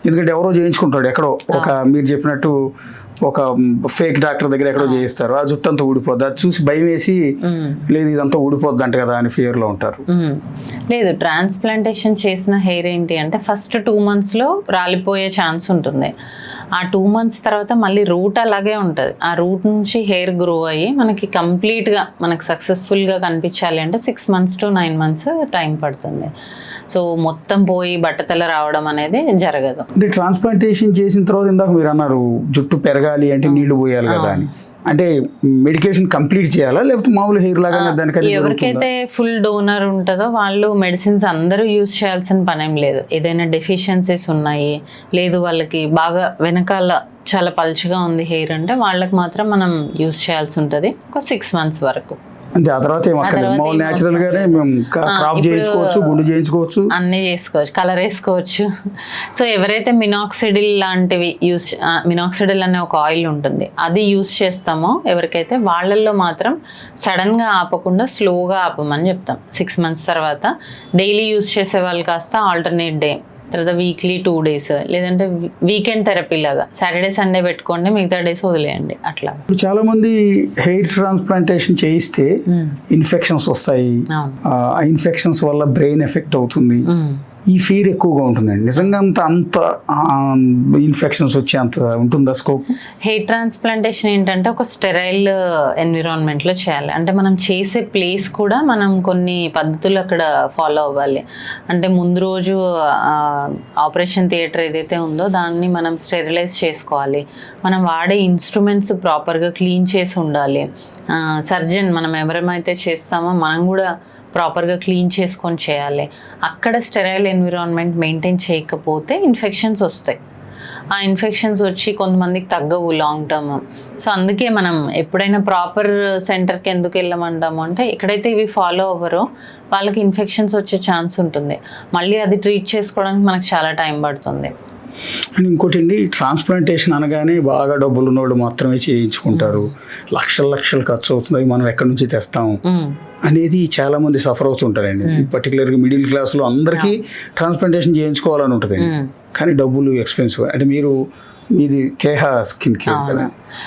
ఎందుకంటే ఎవరో చేయించుకుంటాడు ఎక్కడో ఒక మీరు చెప్పినట్టు ఒక ఫేక్ డాక్టర్ దగ్గర ఎక్కడో చేయిస్తారు, ఆ జుట్టు అంతా ఊడిపోద్ది, అది చూసి భయం వేసి లేదు ఇదంతా ఊడిపోద్ది అంట కదా అని ఫియర్లో ఉంటారు. లేదు, ట్రాన్స్ప్లాంటేషన్ చేసిన హెయిర్ ఏంటి అంటే ఫస్ట్ 2 monthsలో రాలిపోయే ఛాన్స్ ఉంటుంది. ఆ 2 months తర్వాత మళ్ళీ రూట్ అలాగే ఉంటుంది. ఆ రూట్ నుంచి హెయిర్ గ్రో అయ్యి మనకి కంప్లీట్గా మనకు సక్సెస్ఫుల్గా కనిపించాలి అంటే 6 months to 9 months టైం పడుతుంది. సో మొత్తం పోయి బట్టతల రావడం అనేది జరగదు. అంటే ట్రాన్స్ప్లాంటేషన్ చేసిన తర్వాత ఇందాక మీరు అన్నారు జుట్టు పెరగాలి అంటే నీళ్లు పోయాలి కదా అని, అంటే మెడికేషన్ కంప్లీట్ చేయాలా లేకపోతే మామూలు హెయిర్ లాగా దానికి? ఎవరికైతే ఫుల్ డోనర్ ఉంటుందో వాళ్ళు మెడిసిన్స్ అందరూ యూజ్ చేయాల్సిన పనేం లేదు. ఏదైనా డెఫిషియన్సీస్ ఉన్నాయి, లేదు వాళ్ళకి బాగా వెనకాల చాలా పల్చగా ఉంది హెయిర్ అంటే వాళ్ళకి మాత్రం మనం యూజ్ చేయాల్సి ఉంటుంది ఒక 6 months వరకు. అంటే ఆ తర్వాత న్యాచురల్ గానే మేము క్రాప్ చేయించుకోవచ్చు, గుండు చేయించుకోవచ్చు, అన్నీ చేసుకోవచ్చు, కలర్ వేసుకోవచ్చు. సో ఎవరైతే మినాక్సిడిల్ లాంటివి మినాక్సిడిల్ అనే ఒక ఆయిల్ ఉంటుంది అది యూస్ చేస్తామో ఎవరికైతే వాళ్ళల్లో మాత్రం సడన్గా ఆపకుండా స్లోగా ఆపమని చెప్తాం. 6 months తర్వాత డైలీ యూస్ చేసే వాళ్ళు కాస్త ఆల్టర్నేట్ డే, తర్వాత వీక్లీ 2 days, లేదంటే వీకెండ్ థెరపీ లాగా సాటర్డే సండే పెట్టుకోండి, మిగతా డేస్ వదిలేయండి అట్లా. ఇప్పుడు చాలా మంది హెయిర్ ట్రాన్స్ప్లాంటేషన్ చేయిస్తే ఇన్ఫెక్షన్స్ వస్తాయి, ఆ ఇన్ఫెక్షన్స్ వల్ల బ్రెయిన్ ఎఫెక్ట్ అవుతుంది, ఈ ఫీర్ ఎక్కువగా ఉంటుందండి. నిజంగా అంత ఇన్ఫెక్షన్స్ వచ్చే అంత ఉంటుందా స్కోప్? హెయిర్ ట్రాన్స్ప్లాంటేషన్ ఏంటంటే ఒక స్టెరైల్ ఎన్విరాన్మెంట్లో చేయాలి. అంటే మనం చేసే ప్లేస్ కూడా మనం కొన్ని పద్ధతులు అక్కడ ఫాలో అవ్వాలి. అంటే ముందు రోజు ఆపరేషన్ థియేటర్ ఏదైతే ఉందో దాన్ని మనం స్టెరిలైజ్ చేసుకోవాలి. మనం వాడే ఇన్స్ట్రుమెంట్స్ ప్రాపర్గా క్లీన్ చేసి ఉండాలి. సర్జన్ మనం ఎవరేమైతే చేస్తామో మనం కూడా ప్రాపర్గా క్లీన్ చేసుకొని చేయాలి. అక్కడ స్టెరైల్ ఎన్విరాన్మెంట్ మెయింటైన్ చేయకపోతే ఇన్ఫెక్షన్స్ వస్తాయి. ఆ ఇన్ఫెక్షన్స్ వచ్చి కొంతమందికి తగ్గవు లాంగ్ టర్మ్. సో అందుకే మనం ఎప్పుడైనా ప్రాపర్ సెంటర్కి ఎందుకు వెళ్ళమంటాము అంటే ఎక్కడైతే ఇవి ఫాలో అవ్వరో వాళ్ళకి ఇన్ఫెక్షన్స్ వచ్చే ఛాన్స్ ఉంటుంది. మళ్ళీ అది ట్రీట్ చేసుకోవడానికి మనకు చాలా టైం పడుతుంది. అండ్ ఇంకోటి అండి, ట్రాన్స్ప్లాంటేషన్ అనగానే బాగా డబ్బులు ఉన్నోళ్ళు మాత్రమే చేయించుకుంటారు, లక్షలు ఖర్చు అవుతుంది, మనం ఎక్కడి నుంచి తెస్తాం అనేది చాలా మంది సఫర్ అవుతుంటారండి. పర్టికులర్గా మిడిల్ క్లాస్లో అందరికీ ట్రాన్స్ప్లాంటేషన్ చేయించుకోవాలని ఉంటుంది, కానీ డబ్బులు ఎక్స్పెన్సివ్. అంటే మీది కేహా స్కిన్ కేర్ కదా,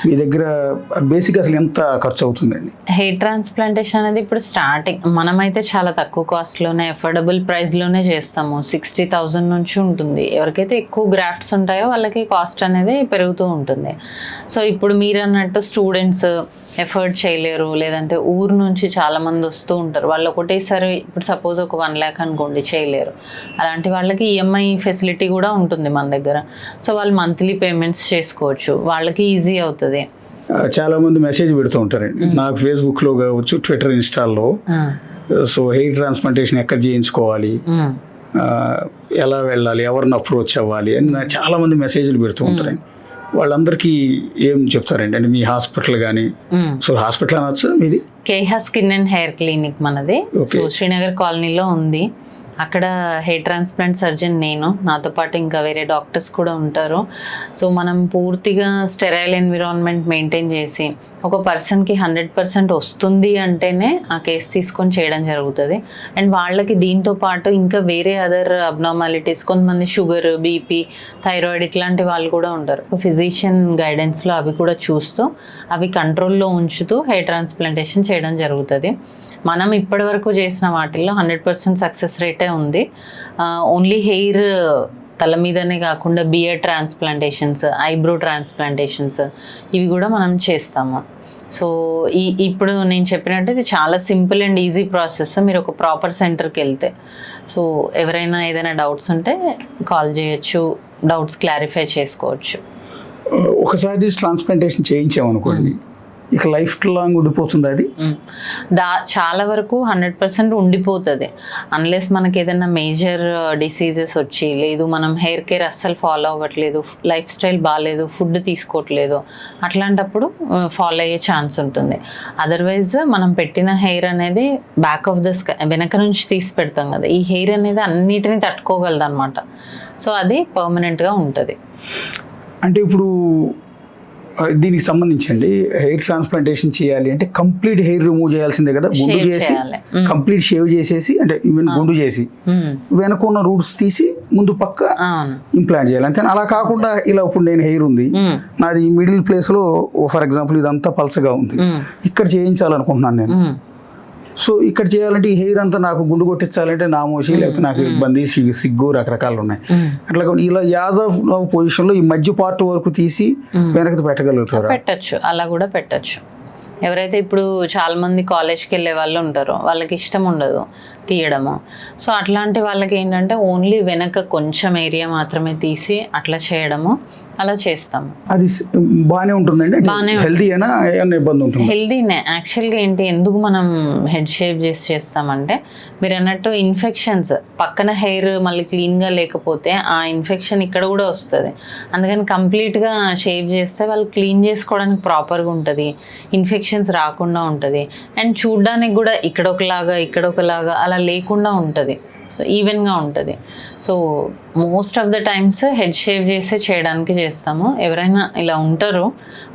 మీ దగ్గర బేసిక్ అసలు ఎంత ఖర్చు అవుతుందండి? హెయిర్ ట్రాన్స్ప్లాంటేషన్ అనేది ఇప్పుడు స్టార్టింగ్ మనమైతే చాలా తక్కువ కాస్ట్లోనే అఫోర్డబుల్ ప్రైస్లోనే చేస్తాము. 60,000 నుంచి ఉంటుంది. ఎవరికైతే ఎక్కువ గ్రాఫ్ట్స్ ఉంటాయో వాళ్ళకి కాస్ట్ అనేది పెరుగుతూ ఉంటుంది. సో ఇప్పుడు మీరు అన్నట్టు స్టూడెంట్స్ ఎఫర్ట్ చేయలేరు, లేదంటే ఊరు నుంచి చాలామంది వస్తూ ఉంటారు, వాళ్ళు ఒకటేసారి ఇప్పుడు సపోజ్ ఒక 1 lakh అనుకోండి చేయలేరు. అలాంటి వాళ్ళకి ఈఎంఐ ఫెసిలిటీ కూడా ఉంటుంది మన దగ్గర. సో వాళ్ళు మంత్లీ పేమెంట్స్ చేసుకోవచ్చు, వాళ్ళకి ఈజీ అవుతుంది. చాలా మంది మెసేజ్ పెడుతూ ఉంటారండి నాకు ఫేస్బుక్లో కావచ్చు, ట్విట్టర్, ఇన్స్టాల్లో. సో హెయిర్ ట్రాన్స్ప్లాంటేషన్ ఎక్కడ చేయించుకోవాలి, ఎలా వెళ్ళాలి, ఎవరిని అప్రోచ్ అవ్వాలి అని చాలా మంది మెసేజ్లు పెడుతూ ఉంటారండి. వాళ్ళందరికీ ఏం చెప్తారండి? అంటే మీ హాస్పిటల్ కానీ, సో హాస్పిటల్ అనొచ్చు మీది? Keha skin and hair clinic మనది. సో శ్రీనగర్ కాలనీలో ఉంది. అక్కడ హెయిర్ ట్రాన్స్ప్లాంట్ సర్జన్ నేను, నాతో పాటు ఇంకా వేరే డాక్టర్స్ కూడా ఉంటారు. సో మనం పూర్తిగా స్టెరైల్ ఎన్విరాన్మెంట్ మెయింటైన్ చేసి ఒక పర్సన్కి 100% వస్తుంది అంటేనే ఆ కేసు తీసుకొని చేయడం జరుగుతుంది. అండ్ వాళ్ళకి దీంతో పాటు ఇంకా వేరే అదర్ అబ్నార్మాలిటీస్, కొంతమంది షుగర్, బీపీ, థైరాయిడ్ ఇట్లాంటి వాళ్ళు కూడా ఉంటారు. ఫిజిషియన్ గైడెన్స్లో అవి కూడా చూస్తూ అవి కంట్రోల్లో ఉంచుతూ హెయిర్ ట్రాన్స్ప్లాంటేషన్ చేయడం జరుగుతుంది. మనం ఇప్పటి వరకు చేసిన వాటిల్లో 100% సక్సెస్ రేటే ఉంది. ఓన్లీ హెయిర్ తల మీదనే కాకుండా బియర్ ట్రాన్స్ప్లాంటేషన్స్, ఐబ్రో ట్రాన్స్ప్లాంటేషన్స్ ఇవి కూడా మనం చేస్తాము. సో ఇప్పుడు నేను చెప్పినట్టు ఇది చాలా సింపుల్ అండ్ ఈజీ ప్రాసెస్. మీరు ఒక ప్రాపర్ సెంటర్కి వెళ్తే, సో ఎవరైనా ఏదైనా డౌట్స్ ఉంటే కాల్ చేయొచ్చు, డౌట్స్ క్లారిఫై చేసుకోవచ్చు. ఒకసారి ట్రాన్స్ప్లాంటేషన్ చేయించామనుకోండి, ఇక లైఫ్ లాంగ్ ఉండిపోతుంది అది? చాలా వరకు 100% ఉండిపోతుంది. అన్లెస్ మనకి ఏదైనా మేజర్ డిసీజెస్ వచ్చి, లేదు మనం హెయిర్ కేర్ అస్సలు ఫాలో అవ్వట్లేదు, లైఫ్ స్టైల్ బాగాలేదు, ఫుడ్ తీసుకోవట్లేదు, అట్లాంటప్పుడు ఫాలో అయ్యే ఛాన్స్ ఉంటుంది. అదర్వైజ్ మనం పెట్టిన హెయిర్ అనేది బ్యాక్ ఆఫ్ ద స్కై, వెనక నుంచి తీసి పెడతాం కదా, ఈ హెయిర్ అనేది అన్నిటిని తట్టుకోగలదు అనమాట. సో అది పర్మనెంట్గా ఉంటుంది. అంటే ఇప్పుడు దీనికి సంబంధించండి హెయిర్ ట్రాన్స్ప్లాంటేషన్ చేయాలి అంటే కంప్లీట్ హెయిర్ రిమూవ్ చేయాల్సిందే కదా, గుండు Shave చేసి చేయాలి. కంప్లీట్ షేవ్ చేసేసి అంటే ఈవెన్ గుండు చేసి వెనకున్న రూట్స్ తీసి ముందు పక్క అవును. ఇంప్లాంట్ చేయాలి అంతే. అలా కాకుండా ఇలా ఇప్పుడు నేను హెయిర్ ఉంది నాది ఈ మిడిల్ ప్లేస్లో ఫర్ ఎగ్జాంపుల్ ఇదంతా పల్చగా ఉంది, ఇక్కడ చేయించాలనుకుంటున్నాను నేను. సో ఇక్కడ చేయాలంటే ఈ హెయిర్ అంతా నాకు గుండు కొట్టించాలంటే నా మోషి లేకపోతే నాకు ఇబ్బంది సిగ్గు రకరకాలు ఉన్నాయి. అట్లా ఇలా యాజ్ ఆఫ్ పొజిషన్లో ఈ మధ్య పార్ట్ వరకు తీసి వెనక్కి పెట్టగలుగుతారు. పెట్టచ్చు, అలా కూడా పెట్టచ్చు. ఎవరైతే ఇప్పుడు చాలా మంది కాలేజ్కి వెళ్ళే వాళ్ళు ఉంటారో వాళ్ళకి ఇష్టం ఉండదు తీయడము. సో అట్లాంటి వాళ్ళకి ఏంటంటే ఓన్లీ వెనక కొంచెం ఏరియా మాత్రమే తీసి అట్లా చేయడము, అలా చేస్తాము. అది బాగానే ఉంటుందండి, హెల్దీ అయినా ఏమైనా ఇబ్బంది ఉంటుంది? హెల్దీనే. యాక్చువల్గా ఏంటి, ఎందుకు మనం హెడ్ షేప్ చేసి చేస్తామంటే మీరు అన్నట్టు ఇన్ఫెక్షన్స్ పక్కన హెయిర్ మళ్ళీ క్లీన్గా లేకపోతే ఆ ఇన్ఫెక్షన్ ఇక్కడ కూడా వస్తుంది. అందుకని కంప్లీట్గా షేప్ చేస్తే వాళ్ళు క్లీన్ చేసుకోవడానికి ప్రాపర్గా ఉంటుంది, ఇన్ఫెక్షన్స్ రాకుండా ఉంటుంది, అండ్ చూడ్డానికి కూడా ఇక్కడ ఒకలాగా అలా లేకుండా ఉంటుంది, ఈవెన్గా ఉంటుంది. So most of the times head shave చేసే చేయడానికి చేస్తాము. ఎవరైనా ఇలా ఉంటారో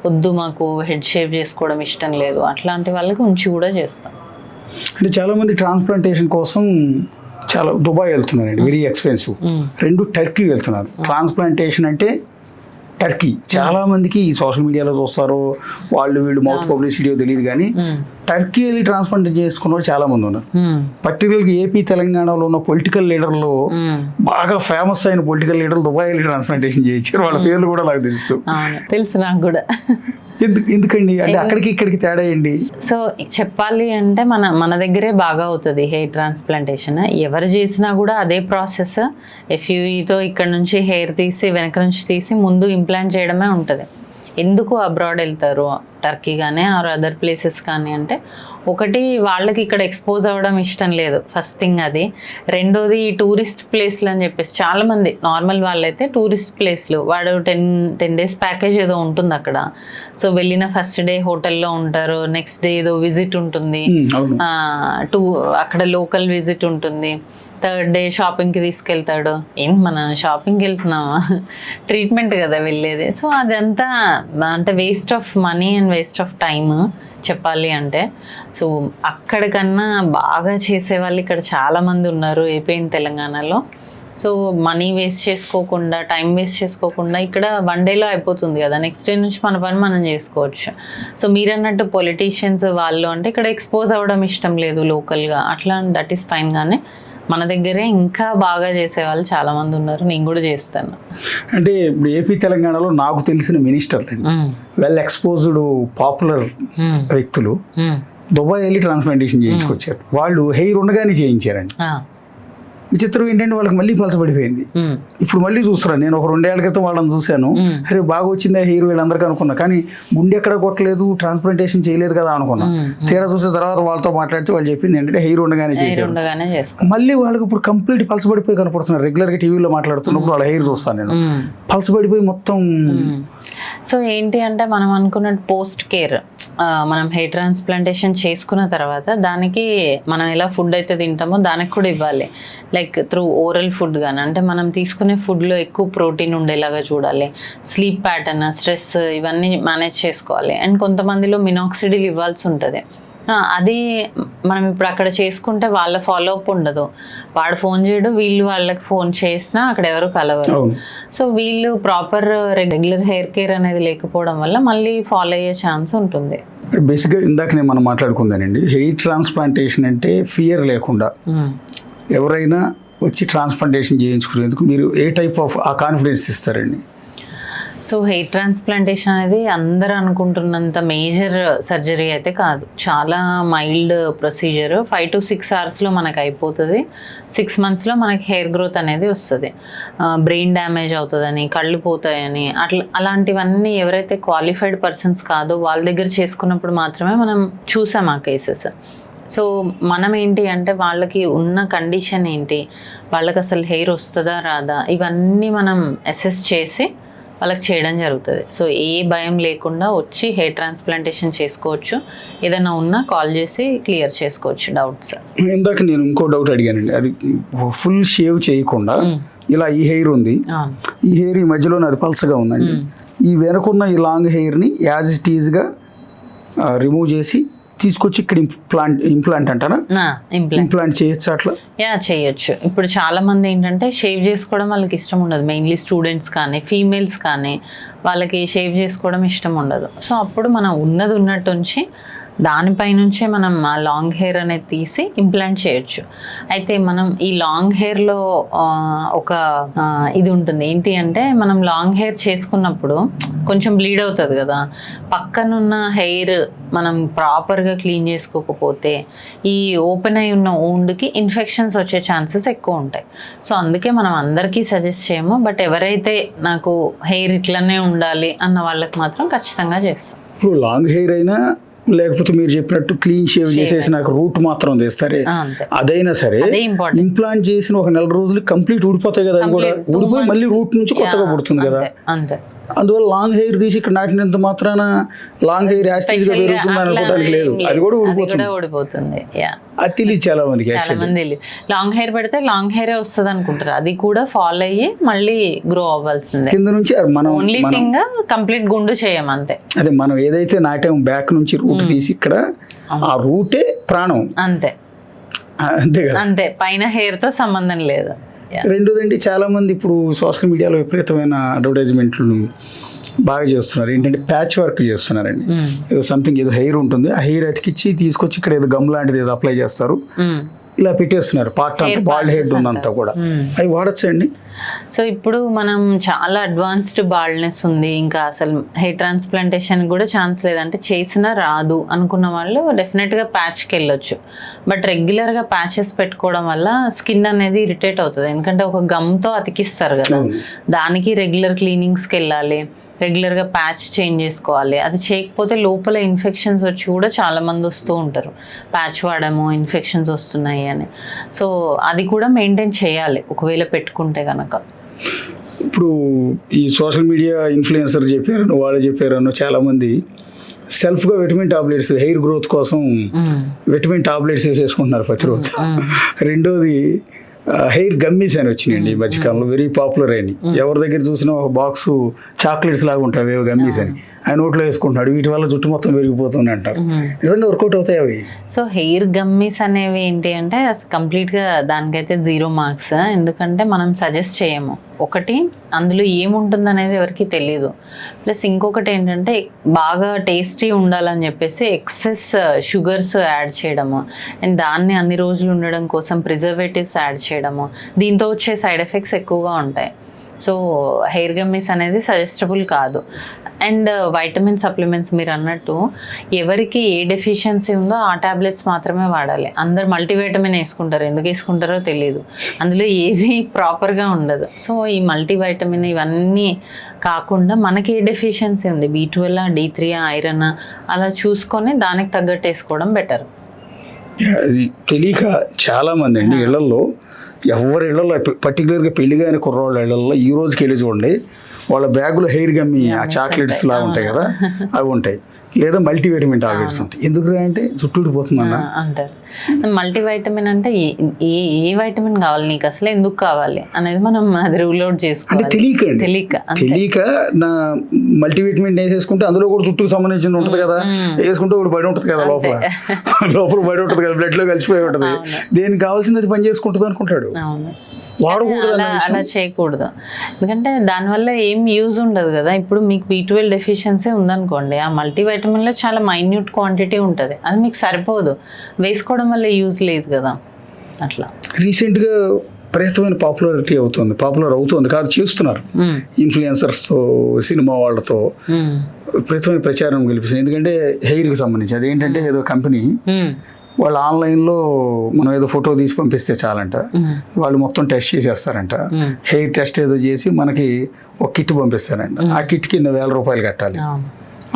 వద్దు మాకు హెడ్ షేవ్ చేసుకోవడం ఇష్టం లేదు అట్లాంటి వాళ్ళకి ఉంచి కూడా చేస్తాం. అంటే చాలామంది ట్రాన్స్ప్లాంటేషన్ కోసం చాలా దుబాయ్ వెళ్తున్నారండి, వెరీ ఎక్స్పెన్సివ్. రెండు టర్కీ వెళ్తున్నారు. ట్రాన్స్ప్లాంటేషన్ అంటే టర్కీ చాలా మందికి ఈ సోషల్ మీడియాలో చూస్తారు, వాళ్ళు వీళ్ళు మౌత్ పబ్లిసిటీ తెలియదు, కానీ టర్కీ వెళ్ళి ట్రాన్స్ప్లాంట్ చేసుకున్న వాళ్ళు చాలా మంది ఉన్నారు. పర్టికులర్గా ఏపీ తెలంగాణలో ఉన్న పొలిటికల్ లీడర్లు బాగా ఫేమస్ అయిన పొలిటికల్ లీడర్లు దుబాయ్ వెళ్ళి ట్రాన్స్ప్లాంటేషన్ చేయించారు. వాళ్ళ పేర్లు కూడా నాకు తెలుసు నాకు కూడా. ఎందుకండి అంటే అక్కడికి ఇక్కడికి తేడా ఏంటి? సో చెప్పాలి అంటే మన దగ్గరే బాగా అవుతుంది హెయిర్ ట్రాన్స్ప్లాంటేషన్. ఎవరు చేసినా కూడా అదే ప్రాసెస్. ఎఫ్యూఈతో ఇక్కడ నుంచి హెయిర్ తీసి వెనక నుంచి తీసి ముందు ఇంప్లాంట్ చేయడమే ఉంటుంది. ఎందుకు అబ్రాడ్ వెళ్తారు టర్కీ కానీ ఆర్ అదర్ ప్లేసెస్ కానీ అంటే, ఒకటి వాళ్ళకి ఇక్కడ ఎక్స్పోజ్ అవ్వడం ఇష్టం లేదు, ఫస్ట్ థింగ్ అది. రెండోది ఈ టూరిస్ట్ ప్లేస్లు అని చెప్పేసి చాలామంది నార్మల్ వాళ్ళైతే టూరిస్ట్ ప్లేస్లు వాడు 10 days ప్యాకేజ్ ఏదో ఉంటుంది అక్కడ. సో వెళ్ళిన ఫస్ట్ డే హోటల్లో ఉంటారు, నెక్స్ట్ డే ఏదో విజిట్ ఉంటుంది, అక్కడ లోకల్ విజిట్ ఉంటుంది, థర్డ్ డే షాపింగ్కి తీసుకెళ్తాడు. ఏంటి మన షాపింగ్కి వెళ్తున్నామా, ట్రీట్మెంట్ కదా వెళ్ళేది. సో అదంతా అంటే waste of money and waste of time చెప్పాలి అంటే. సో అక్కడికన్నా బాగా చేసేవాళ్ళు ఇక్కడ చాలామంది ఉన్నారు ఏపీ అండ్ తెలంగాణలో. సో మనీ వేస్ట్ చేసుకోకుండా, టైం వేస్ట్ చేసుకోకుండా ఇక్కడ 1 dayలో అయిపోతుంది కదా, నెక్స్ట్ డే నుంచి మన పని మనం చేసుకోవచ్చు. సో మీరన్నట్టు పొలిటీషియన్స్ వాళ్ళు అంటే ఇక్కడ ఎక్స్పోజ్ అవ్వడం ఇష్టం లేదు లోకల్గా, అట్లా దట్ ఈస్ ఫైన్. కానీ మన దగ్గరే ఇంకా బాగా చేసేవాళ్ళు చాలా మంది ఉన్నారు, నేను కూడా చేస్తాను. అంటే ఇప్పుడు ఏపీ తెలంగాణలో నాకు తెలిసిన మినిస్టర్లు వెల్ ఎక్స్పోజ్డ్ పాపులర్ వ్యక్తులు దుబాయ్ వెళ్ళి ట్రాన్స్ప్లాంటేషన్ చేయించుకొచ్చారు. వాళ్ళు హెయిర్ ఉండగానే చేయించారండి. విచిత్రం ఏంటంటే వాళ్ళకి మళ్ళీ పలచబడిపోయింది. ఇప్పుడు మళ్ళీ చూస్తున్నాను, నేను ఒక 2 ఏళ్ల క్రితం వాళ్ళని చూశాను, అరే బాగా వచ్చిందా హెయిర్ వీళ్ళందరికీ అనుకున్నా, కానీ గుండె ఎక్కడ కొట్టలేదు, ట్రాన్స్ప్లాంటేషన్ చేయలేదు కదా అనుకున్నా. తీరా చూసిన తర్వాత వాళ్ళతో మాట్లాడితే వాళ్ళు చెప్పింది ఏంటంటే హెయిర్ ఉండగానే చేశారు. మళ్ళీ వాళ్ళకి ఇప్పుడు కంప్లీట్ పలచబడిపోయి కనపడుతున్నారు. రెగ్యులర్గా టీవీలో మాట్లాడుతున్నప్పుడు వాళ్ళ హెయిర్ చూస్తాను నేను, పలచబడిపోయి మొత్తం. సో ఏంటి అంటే మనం అనుకున్నట్టు పోస్ట్ కేర్, మనం హెయిర్ ట్రాన్స్ప్లాంటేషన్ చేసుకున్న తర్వాత దానికి మనం ఎలా ఫుడ్ అయితే తింటామో దానికి కూడా ఇవ్వాలి. లైక్ త్రూ ఓరల్ ఫుడ్ కానీ, అంటే మనం తీసుకునే ఫుడ్లో ఎక్కువ ప్రోటీన్ ఉండేలాగా చూడాలి. స్లీప్ ప్యాటర్న్, స్ట్రెస్ ఇవన్నీ మేనేజ్ చేసుకోవాలి. అండ్ కొంతమందిలో మినాక్సిడిల్ ఇవ్వాల్సి ఉంటుంది. అది మనం ఇప్పుడు అక్కడ చేసుకుంటే వాళ్ళ ఫాలో అప్ ఉండదు, వాడు ఫోన్ చేయడు, వీళ్ళు వాళ్ళకి ఫోన్ చేసినా అక్కడ ఎవరు కలవరు. సో వీళ్ళు ప్రాపర్ రెగ్యులర్ హెయిర్ కేర్ అనేది లేకపోవడం వల్ల మళ్ళీ ఫాలో అయ్యే ఛాన్స్ ఉంటుంది. బేసిక్గా ఇందాక మనం మాట్లాడుకుందానండి, హెయిర్ ట్రాన్స్ప్లాంటేషన్ అంటే ఫియర్ లేకుండా ఎవరైనా వచ్చి ట్రాన్స్ప్లాంటేషన్ చేయించుకునేందుకు మీరు ఏ టైప్ ఆఫ్ ఆ కాన్ఫిడెన్స్ ఇస్తారండి? సో హెయిర్ ట్రాన్స్ప్లాంటేషన్ అనేది అందరూ అనుకుంటున్నంత మేజర్ సర్జరీ అయితే కాదు, చాలా మైల్డ్ ప్రొసీజర్. 5 to 6 hours మనకు అయిపోతుంది. 6 monthsలో మనకి హెయిర్ గ్రోత్ అనేది వస్తుంది. బ్రెయిన్ డ్యామేజ్ అవుతుందని, కళ్ళు పోతాయని అలాంటివన్నీ ఎవరైతే క్వాలిఫైడ్ పర్సన్స్ కాదో వాళ్ళ దగ్గర చేసుకున్నప్పుడు మాత్రమే మనం చూసాం ఆ కేసెస్. సో మనం ఏంటి అంటే వాళ్ళకి ఉన్న కండిషన్ ఏంటి, వాళ్ళకి అసలు హెయిర్ వస్తుందా రాదా, ఇవన్నీ మనం అసెస్ చేసి వాళ్ళకి చేయడం జరుగుతుంది. సో ఏ భయం లేకుండా వచ్చి హెయిర్ ట్రాన్స్ప్లాంటేషన్ చేసుకోవచ్చు. ఏదైనా ఉన్నా కాల్ చేసి క్లియర్ చేసుకోవచ్చు డౌట్స్. ఇందాక నేను ఇంకో డౌట్ అడిగానండి, అది ఫుల్ షేవ్ చేయకుండా ఇలా ఈ హెయిర్ ఉంది, ఈ హెయిర్ ఈ మధ్యలో అది పల్చగా ఉందండి, ఈ వెనకున్న ఈ లాంగ్ హెయిర్ని యాజ్ ఇట్ ఈజ్గా రిమూవ్ చేసి తీసుకొచ్చి ఇక్కడ ఇంప్లాంట్ అంటారా, ఇంప్లాంట్ చేయొచ్చు అట్లా? యా చేయొచ్చు. ఇప్పుడు చాలా మంది ఏంటంటే షేవ్ చేసుకోవడం వాళ్ళకి ఇష్టం ఉండదు, మెయిన్లీ స్టూడెంట్స్ కానీ ఫీమేల్స్ కానీ వాళ్ళకి షేవ్ చేసుకోవడం ఇష్టం ఉండదు. సో అప్పుడు మనం ఉన్నది ఉన్నట్టు ఉంచి దానిపై నుంచే మనం ఆ లాంగ్ హెయిర్ అనేది తీసి ఇంప్లాంట్ చేయొచ్చు. అయితే మనం ఈ లాంగ్ హెయిర్లో ఒక ఇది ఉంటుంది, ఏంటి అంటే మనం లాంగ్ హెయిర్ చేసుకున్నప్పుడు కొంచెం బ్లీడ్ అవుతుంది కదా, పక్కనున్న హెయిర్ మనం ప్రాపర్గా క్లీన్ చేసుకోకపోతే ఈ ఓపెన్ అయి ఉన్న woundకి ఇన్ఫెక్షన్స్ వచ్చే ఛాన్సెస్ ఎక్కువ ఉంటాయి. సో అందుకే మనం అందరికీ సజెస్ట్ చేయము, బట్ ఎవరైతే నాకు హెయిర్ ఇట్లనే ఉండాలి అన్న వాళ్ళకి మాత్రం ఖచ్చితంగా చేస్తాం. ఇప్పుడు లాంగ్ హెయిర్ అయినా లేకపోతే మీరు చెప్పినట్టు క్లీన్ షేవ్ చేసేసి నాకు రూట్ మాత్రం తీస్తారే, అదైనా సరే ఇంప్లాంట్ చేసిన ఒక నెల రోజులు కంప్లీట్ ఊడిపోతాయి కదా, అది కూడా ఊడిపోయి మళ్ళీ రూట్ నుంచి కొత్తగా పుడుతుంది కదా. అందువల్ల లాంగ్ హెయిర్ తీసి ఇక్కడ నాటినంత మాత్రాన లాంగ్ హెయిర్ యాస్టిస్గా పెరుగుతుంది అనుకోవడానికి లేదు, అది కూడా ఊడిపోతుంది. అది తెలియదు చాలా మందికి. లాంగ్ హెయిర్ పెడితే లాంగ్ హెయిర్ వస్తుంది అనుకుంటారు, అది కూడా ఫాల్ అయ్యి మళ్ళీ గ్రో అవ్వాల్సిందే. కింద నుంచి మనం ఓన్లీ థింగ్ కంప్లీట్ గుండు చేయం అంతే. అదే మనం ఏదైతే నాటాం బ్యాక్ నుంచి రూట్ తీసి ఇక్కడ ఆ రూటే ప్రాణం అంతే, అంతే కదా, అంతే, పైన హెయిర్ తో సంబంధం లేదు. రెండోదండి, చాలా మంది ఇప్పుడు సోషల్ మీడియాలో విపరీతమైన అడ్వర్టైజ్మెంట్లు బాగా చేస్తున్నారు. ఏంటంటే ప్యాచ్ వర్క్ చేస్తున్నారండి. ఏదో సంథింగ్ ఏదో హెయిర్ ఉంటుంది, ఆ హెయిర్ అతికిచ్చి తీసుకొచ్చి ఇక్కడ ఏదో గమ్ లాంటిది ఏదో అప్లై చేస్తారు, ఇలా పెట్టేస్తున్నారు పార్ట్ అంతా, బాల్డ్ హెడ్ ఉన్నంతా కూడా. అవి వాడచ్చండి. సో ఇప్పుడు మనం చాలా అడ్వాన్స్డ్ బాల్డ్నెస్ ఉంది, ఇంకా అసలు హెయిర్ ట్రాన్స్ప్లాంటేషన్ కూడా ఛాన్స్ లేదంటే చేసినా రాదు అనుకున్న వాళ్ళు డెఫినెట్గా ప్యాచ్కి వెళ్ళొచ్చు. బట్ రెగ్యులర్గా ప్యాచెస్ పెట్టుకోవడం వల్ల స్కిన్ అనేది ఇరిటేట్ అవుతుంది, ఎందుకంటే ఒక గమ్తో అతికిస్తారు కదా, దానికి రెగ్యులర్ క్లీనింగ్స్కి వెళ్ళాలి, రెగ్యులర్గా ప్యాచ్ చేంజ్ చేసుకోవాలి. అది చేయకపోతే లోపల ఇన్ఫెక్షన్స్ వచ్చి కూడా చాలామంది వస్తూ ఉంటారు, ప్యాచ్ వాడము ఇన్ఫెక్షన్స్ వస్తున్నాయి అని. సో అది కూడా మెయింటైన్ చేయాలి ఒకవేళ పెట్టుకుంటే కనుక. ఇప్పుడు ఈ సోషల్ మీడియా ఇన్ఫ్లుయెన్సర్ చెప్పారను, వాళ్ళు చెప్పారను, చాలామంది సెల్ఫ్గా విటమిన్ టాబ్లెట్స్ హెయిర్ గ్రోత్ కోసం విటమిన్ టాబ్లెట్స్ వేసేసుకుంటున్నారు ప్రతిరోజు. రెండోది హెయిర్ గమ్మీస్ అని వచ్చినాయండి ఈ మధ్యకాలంలో, వెరీ పాపులర్ అయినాయి. ఎవరి దగ్గర చూసినా ఒక బాక్స్ చాక్లెట్స్ లాగా ఉంటాయి ఏవో గమ్మీస్ అని, ఆయన నోట్లో వేసుకుంటున్నాడు, వీటి వల్ల జుట్టు మొత్తం పెరిగిపోతుంది అంటారు. నిజంగా వర్కౌట్ అవుతాయి అవి? సో హెయిర్ గమ్మీస్ అనేవి ఏంటి అంటే కంప్లీట్గా దానికైతే 0 మార్క్స్, ఎందుకంటే మనం సజెస్ట్ చేయము. ఒకటి, అందులో ఏముంటుంది అనేది ఎవరికి తెలియదు, ప్లస్ ఇంకొకటి ఏంటంటే బాగా టేస్టీ ఉండాలని చెప్పేసి ఎక్సెస్ షుగర్స్ యాడ్ చేయడము, అండ్ దాన్ని అన్ని రోజులు ఉండడం కోసం ప్రిజర్వేటివ్స్ యాడ్ చేయడము, దీంతో వచ్చే సైడ్ ఎఫెక్ట్స్ ఎక్కువగా ఉంటాయి. సో హెయిర్ గమ్మీస్ అనేది సజెస్టబుల్ కాదు. అండ్ వైటమిన్ సప్లిమెంట్స్ మీరు అన్నట్టు ఎవరికి ఏ డెఫిషియన్సీ ఉందో ఆ ట్యాబ్లెట్స్ మాత్రమే వాడాలి. అందరు మల్టీవైటమిన్ వేసుకుంటారు, ఎందుకు వేసుకుంటారో తెలియదు, అందులో ఏది ప్రాపర్గా ఉండదు. సో ఈ మల్టీవైటమిన్ ఇవన్నీ కాకుండా మనకి ఏ డెఫిషియన్సీ ఉంది, B12, D3, ఐరన్, అలా చూసుకొని దానికి తగ్గట్టు వేసుకోవడం బెటర్. అది తెలియక చాలామంది అండి ఇళ్లలో, ఎవరి ఇళ్లలో పర్టికులర్గా పెళ్లి కాని కుర్రోళ్ళ ఇళ్లలో ఈ రోజుకి వెళ్ళి చూడండి, వాళ్ళ బ్యాగులో హెయిర్ గమ్మి ఆ చాక్లెట్స్ లాగా ఉంటాయి కదా, అవి ఉంటాయి, లేదా మల్టీవైటమిన్ టాబ్లెట్స్ ఉంటాయి. ఎందుకు అంటే జుట్టు ఊడిపోతుందన్న అంటారు. మల్టీవైటమిన్ అంటే ఏ వైటమిన్ కావాలి నీకు, అసలు ఎందుకు కావాలి అనేది మనం అది రూల్ అవుట్ చేసుకోవాలి. తెలియక నా మల్టీవిటమిన్ వేసేసుకుంటే అందులో కూడా జుట్టుకు సంబంధించింది ఉంటుంది కదా, వేసుకుంటే ఒకటి బయట ఉంటుంది కదా, లోపల బయట ఉంటుంది కదా, బ్లడ్ లో కలిసిపోయి ఉంటుంది, దేనికి కావాల్సింది అది పని చేసుకుంటుంది అనుకుంటాడు. అలా చేయకూడదు, ఎందుకంటే దానివల్ల ఏం యూజ్ ఉండదు కదా. ఇప్పుడు మీకు B12 డెఫిషియన్సీ ఉందనుకోండి, ఆ మల్టీవైటమిన్లో చాలా మైన్యూట్ క్వాంటిటీ ఉంటుంది, అది మీకు సరిపోదు, వేసుకోవడం వల్ల యూజ్ లేదు కదా. అట్లా రీసెంట్గా విపరీతమైన పాపులర్ అవుతుంది కాదు, చేస్తున్నారు ఇన్ఫ్లుయెన్సర్స్తో, సినిమా వాళ్ళతో విపరీతమైన ప్రచారం గెలిపిస్తుంది. ఎందుకంటే హెయిర్కి సంబంధించి అదేంటంటే ఏదో కంపెనీ వాళ్ళు ఆన్లైన్లో మనం ఏదో ఫోటో తీసి పంపిస్తే చాలంట, వాళ్ళు మొత్తం టెస్ట్ చేసేస్తారంట, హెయిర్ టెస్ట్ ఏదో చేసి మనకి ఒక కిట్ పంపిస్తారంట, ఆ కిట్కి 1,000 రూపాయలు కట్టాలి,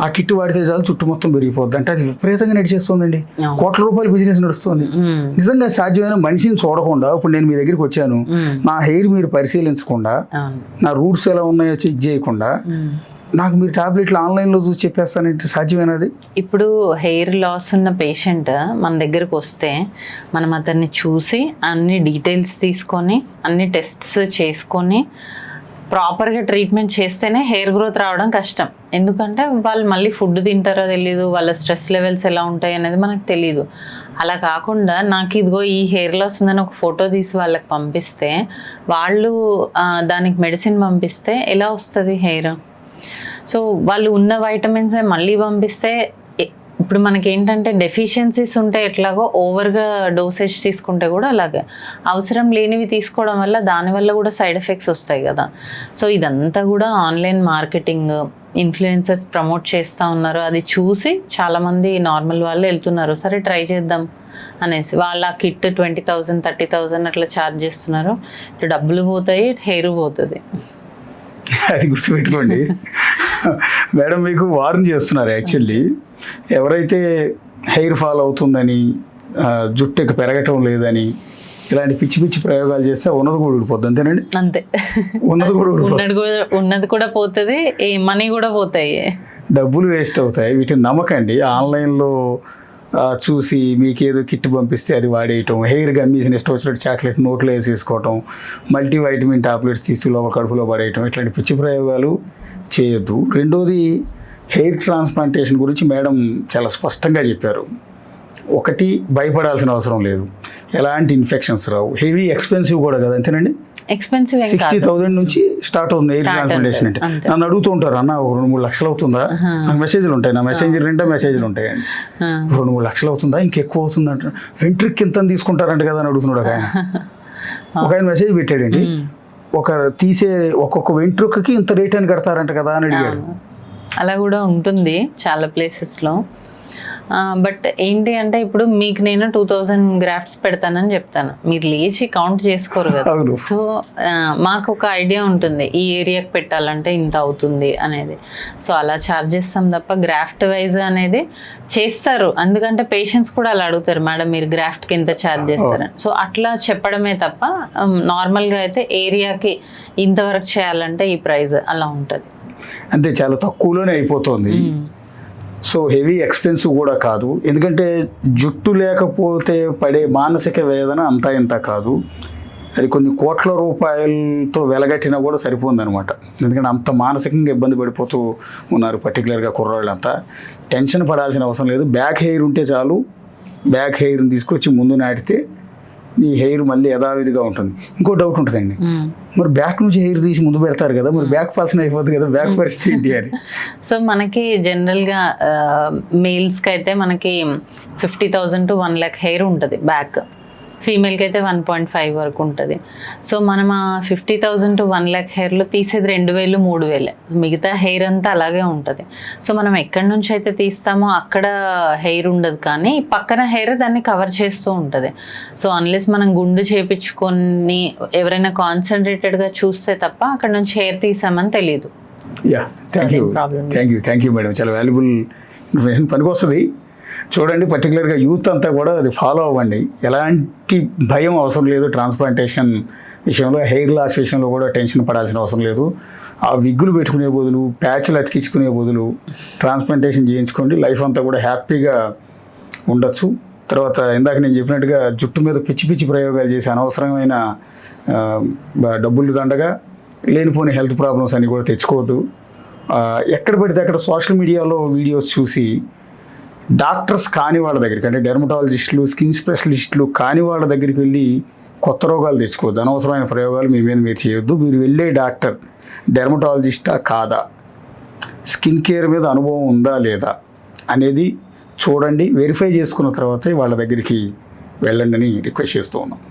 ఆ కిట్ వాడితే చాలు చుట్టూ మొత్తం పెరిగిపోద్ది అంటే, అది విపరీతంగా నడిచేస్తుందండి, కోట్ల రూపాయల బిజినెస్ నడుస్తుంది. నిజంగా సాధ్యమైన మనిషిని చూడకుండా ఇప్పుడు నేను మీ దగ్గరికి వచ్చాను, నా హెయిర్ మీరు పరిశీలించకుండా, నా రూట్స్ ఎలా ఉన్నాయో చెక్ చేయకుండా నాకు మీరు టాబ్లెట్లు ఆన్లైన్లో చూసి చెప్పేస్తానంటే సాధ్యమేనది? ఇప్పుడు హెయిర్ లాస్ ఉన్న పేషెంట్ మన దగ్గరకు వస్తే మనం అతన్ని చూసి అన్ని డీటెయిల్స్ తీసుకొని అన్ని టెస్ట్స్ చేసుకొని ప్రాపర్గా ట్రీట్మెంట్ చేస్తేనే హెయిర్ గ్రోత్ రావడం కష్టం. ఎందుకంటే వాళ్ళు మళ్ళీ ఫుడ్ తింటారో తెలీదు, వాళ్ళ స్ట్రెస్ లెవెల్స్ ఎలా ఉంటాయి అనేది మనకు తెలీదు. అలా కాకుండా నాకు ఇదిగో ఈ హెయిర్ లాస్ ఉందని ఒక ఫోటో తీసి వాళ్ళకి పంపిస్తే, వాళ్ళు దానికి మెడిసిన్ పంపిస్తే ఎలా వస్తుంది హెయిర్? సో వాళ్ళు ఉన్న వైటమిన్స్ మళ్ళీ పంపిస్తే, ఇప్పుడు మనకి ఏంటంటే డెఫిషియన్సీస్ ఉంటే ఎట్లాగో ఓవర్గా డోసేజ్ తీసుకుంటే కూడా అలాగే, అవసరం లేనివి తీసుకోవడం వల్ల దానివల్ల కూడా సైడ్ ఎఫెక్ట్స్ వస్తాయి కదా. సో ఇదంతా కూడా ఆన్లైన్ మార్కెటింగ్, ఇన్ఫ్లుయెన్సర్స్ ప్రమోట్ చేస్తూ ఉన్నారు. అది చూసి చాలామంది నార్మల్ వాళ్ళు వెళ్తున్నారు, సరే ట్రై చేద్దాం అనేసి. వాళ్ళ కిట్ 20,000 30,000 అట్లా ఛార్జ్ చేస్తున్నారు. ఇటు డబ్బులు పోతాయి, హెయిర్ పోతుంది. అది గుర్తుపెట్టుకోండి మేడం. మీకు వార్న్ చేస్తున్నారు యాక్చువల్లీ. ఎవరైతే హెయిర్ ఫాల్ అవుతుందని, జుట్టుకి పెరగటం లేదని ఇలాంటి పిచ్చి పిచ్చి ప్రయోగాలు చేస్తే ఉన్నది కూడా ఊడిపోద్ది. అంతేనండి? అంతే, ఉన్నది కూడా పోతుంది, మనీ కూడా పోతాయి, డబ్బులు వేస్ట్ అవుతాయి. వీటిని నమ్మకండి. ఆన్లైన్లో చూసి మీకేదో కిట్ పంపిస్తే అది వాడేయటం, హెయిర్ గమ్మీస్ని ఇష్టం వచ్చినట్టు చాక్లెట్ నోట్లో వేసేసుకోవటం, మల్టీవైటమిన్ టాబ్లెట్స్ తీసి లోపల కడుపులో పడేయటం, ఇట్లాంటి పిచ్చి ప్రయోగాలు చేయొద్దు. రెండోది, హెయిర్ ట్రాన్స్ప్లాంటేషన్ గురించి మేడం చాలా స్పష్టంగా చెప్పారు. ఒకటి, భయపడాల్సిన అవసరం లేదు, ఎలాంటి ఇన్ఫెక్షన్స్ రావు, హెవీ ఎక్స్పెన్సివ్ కూడా కదా. అంతేనండి? ఎక్స్పెన్సివ్ 60,000 నుంచి స్టార్ట్ అవుతుంది ఎయిర్ ట్రాన్స్ప్లాంటేషన్ అంటే. నన్ను అడుగుతూ ఉంటారు, అన్న 2-3 లక్షలు అవుతుందా? నాకు మెసేజ్లు ఉంటాయి, నా మెసేంజర్ నిండా మెసేజ్లు ఉంటాయండి. 2-3 లక్షలు అవుతుందా, ఇంకెక్కువ అవుతుంది అంటారు. వెంట్రుక్ ఇంత తీసుకుంటారంట కదా అని అడుగుతున్నాడు ఒక ఆయన. ఒక ఆయన మెసేజ్ పెట్టాడండి, ఒక్కొక్క వెంట్రుకకి ఇంత రేట్ అని కడతారంట కదా అని అడిగాడు. అలా కూడా ఉంటుంది చాలా ప్లేసెస్లో. బట్ ఏంటి అంటే, ఇప్పుడు మీకు నేను 2000 గ్రాఫ్ట్స్ పెడతానని చెప్తాను, మీరు లేచి కౌంట్ చేసుకోరు కదా. సో మాకు ఒక ఐడియా ఉంటుంది, ఈ ఏరియాకి పెట్టాలంటే ఇంత అవుతుంది అనేది. సో అలా ఛార్జ్ చేస్తాం తప్ప గ్రాఫ్ట్ వైజ్ అనేది చేస్తారు. ఎందుకంటే పేషెంట్స్ కూడా అలా అడుగుతారు, మేడం మీరు గ్రాఫ్ట్కి ఎంత ఛార్జ్ చేస్తారని. సో అట్లా చెప్పడమే తప్ప నార్మల్గా అయితే ఏరియాకి ఇంతవరకు చేయాలంటే ఈ ప్రైస్ అలా ఉంటుంది. అంతే, చాలా తక్కువలోనే అయిపోతుంది. సో హెవీ ఎక్స్పెన్సివ్ కూడా కాదు. ఎందుకంటే జుట్టు లేకపోతే పడే మానసిక వేదన అంతా ఇంత కాదు. అది కొన్ని కోట్ల రూపాయలతో వెలగట్టినా కూడా సరిపోతుందనమాట. ఎందుకంటే అంత మానసికంగా ఇబ్బంది పడిపోతూ ఉన్నారు, పర్టికులర్గా కుర్రాళ్ళంతా. టెన్షన్ పడాల్సిన అవసరం లేదు. బ్యాక్ హెయిర్ ఉంటే చాలు. బ్యాక్ హెయిర్ని తీసుకొచ్చి ముందు నాటితే మీ హెయిర్ మళ్ళీ యథావిధిగా ఉంటుంది. ఇంకో డౌట్ ఉంటుందండి, మరి బ్యాక్ నుంచి హెయిర్ తీసి ముందు పెడతారు కదా, మరి బ్యాక్ పర్సన్ అయిపోతుంది కదా, బ్యాక్ పరిస్థితి ఏంటి అని. సో మనకి జనరల్గా మేల్స్కి అయితే మనకి 50,000 to 1 lakh హెయిర్ ఉంటుంది బ్యాక్. ఫీమేల్కి అయితే 1.5 వరకు ఉంటుంది. సో మనం ఆ 50,000 to 1 lakh హెయిర్లో తీసేది 2,000 3,000, మిగతా హెయిర్ అంతా అలాగే ఉంటుంది. సో మనం ఎక్కడి నుంచి అయితే తీస్తామో అక్కడ హెయిర్ ఉండదు, కానీ పక్కన హెయిర్ దాన్ని కవర్ చేస్తూ ఉంటుంది. సో అన్లెస్ మనం గుండు చేయించుకొని ఎవరైనా కాన్సన్ట్రేటెడ్గా చూస్తే తప్ప అక్కడ నుంచి హెయిర్ తీసామని తెలియదు. థ్యాంక్ యూ మేడం, చాలా వాల్యుబుల్ ఇన్ఫర్మేషన్, పనికొస్తుంది. చూడండి, పర్టికులర్గా యూత్ అంతా కూడా అది ఫాలో అవ్వండి. ఎలాంటి భయం అవసరం లేదు ట్రాన్స్ప్లాంటేషన్ విషయంలో. హెయిర్ లాస్ విషయంలో కూడా టెన్షన్ పడాల్సిన అవసరం లేదు. ఆ విగ్గులు పెట్టుకునే బదులు, ప్యాచ్లు అతికించుకునే బదులు ట్రాన్స్ప్లాంటేషన్ చేయించుకోండి. లైఫ్ అంతా కూడా హ్యాపీగా ఉండొచ్చు. తర్వాత ఇందాక నేను చెప్పినట్టుగా జుట్టు మీద పిచ్చి పిచ్చి ప్రయోగాలు చేసి అనవసరమైన డబ్బులు దండగా లేనిపోని హెల్త్ ప్రాబ్లమ్స్ అన్నీ కూడా తెచ్చుకోవద్దు. ఎక్కడ పడితే అక్కడ సోషల్ మీడియాలో వీడియోస్ చూసి డాక్టర్స్ కాని వాళ్ళ దగ్గరికి, అంటే డెర్మటాలజిస్టులు, స్కిన్ స్పెషలిస్టులు కాని వాళ్ళ దగ్గరికి వెళ్ళి కొత్త రోగాలు తెచ్చుకోవద్దు. అనవసరమైన ప్రయోగాలు మీ మీద మీరు చేయొద్దు. మీరు వెళ్ళే డాక్టర్ డెర్మటాలజిస్టా కాదా, స్కిన్ కేర్ మీద అనుభవం ఉందా లేదా అనేది చూడండి. వెరిఫై చేసుకున్న తర్వాతే వాళ్ళ దగ్గరికి వెళ్ళండి అని రిక్వెస్ట్ చేస్తూ ఉన్నాం.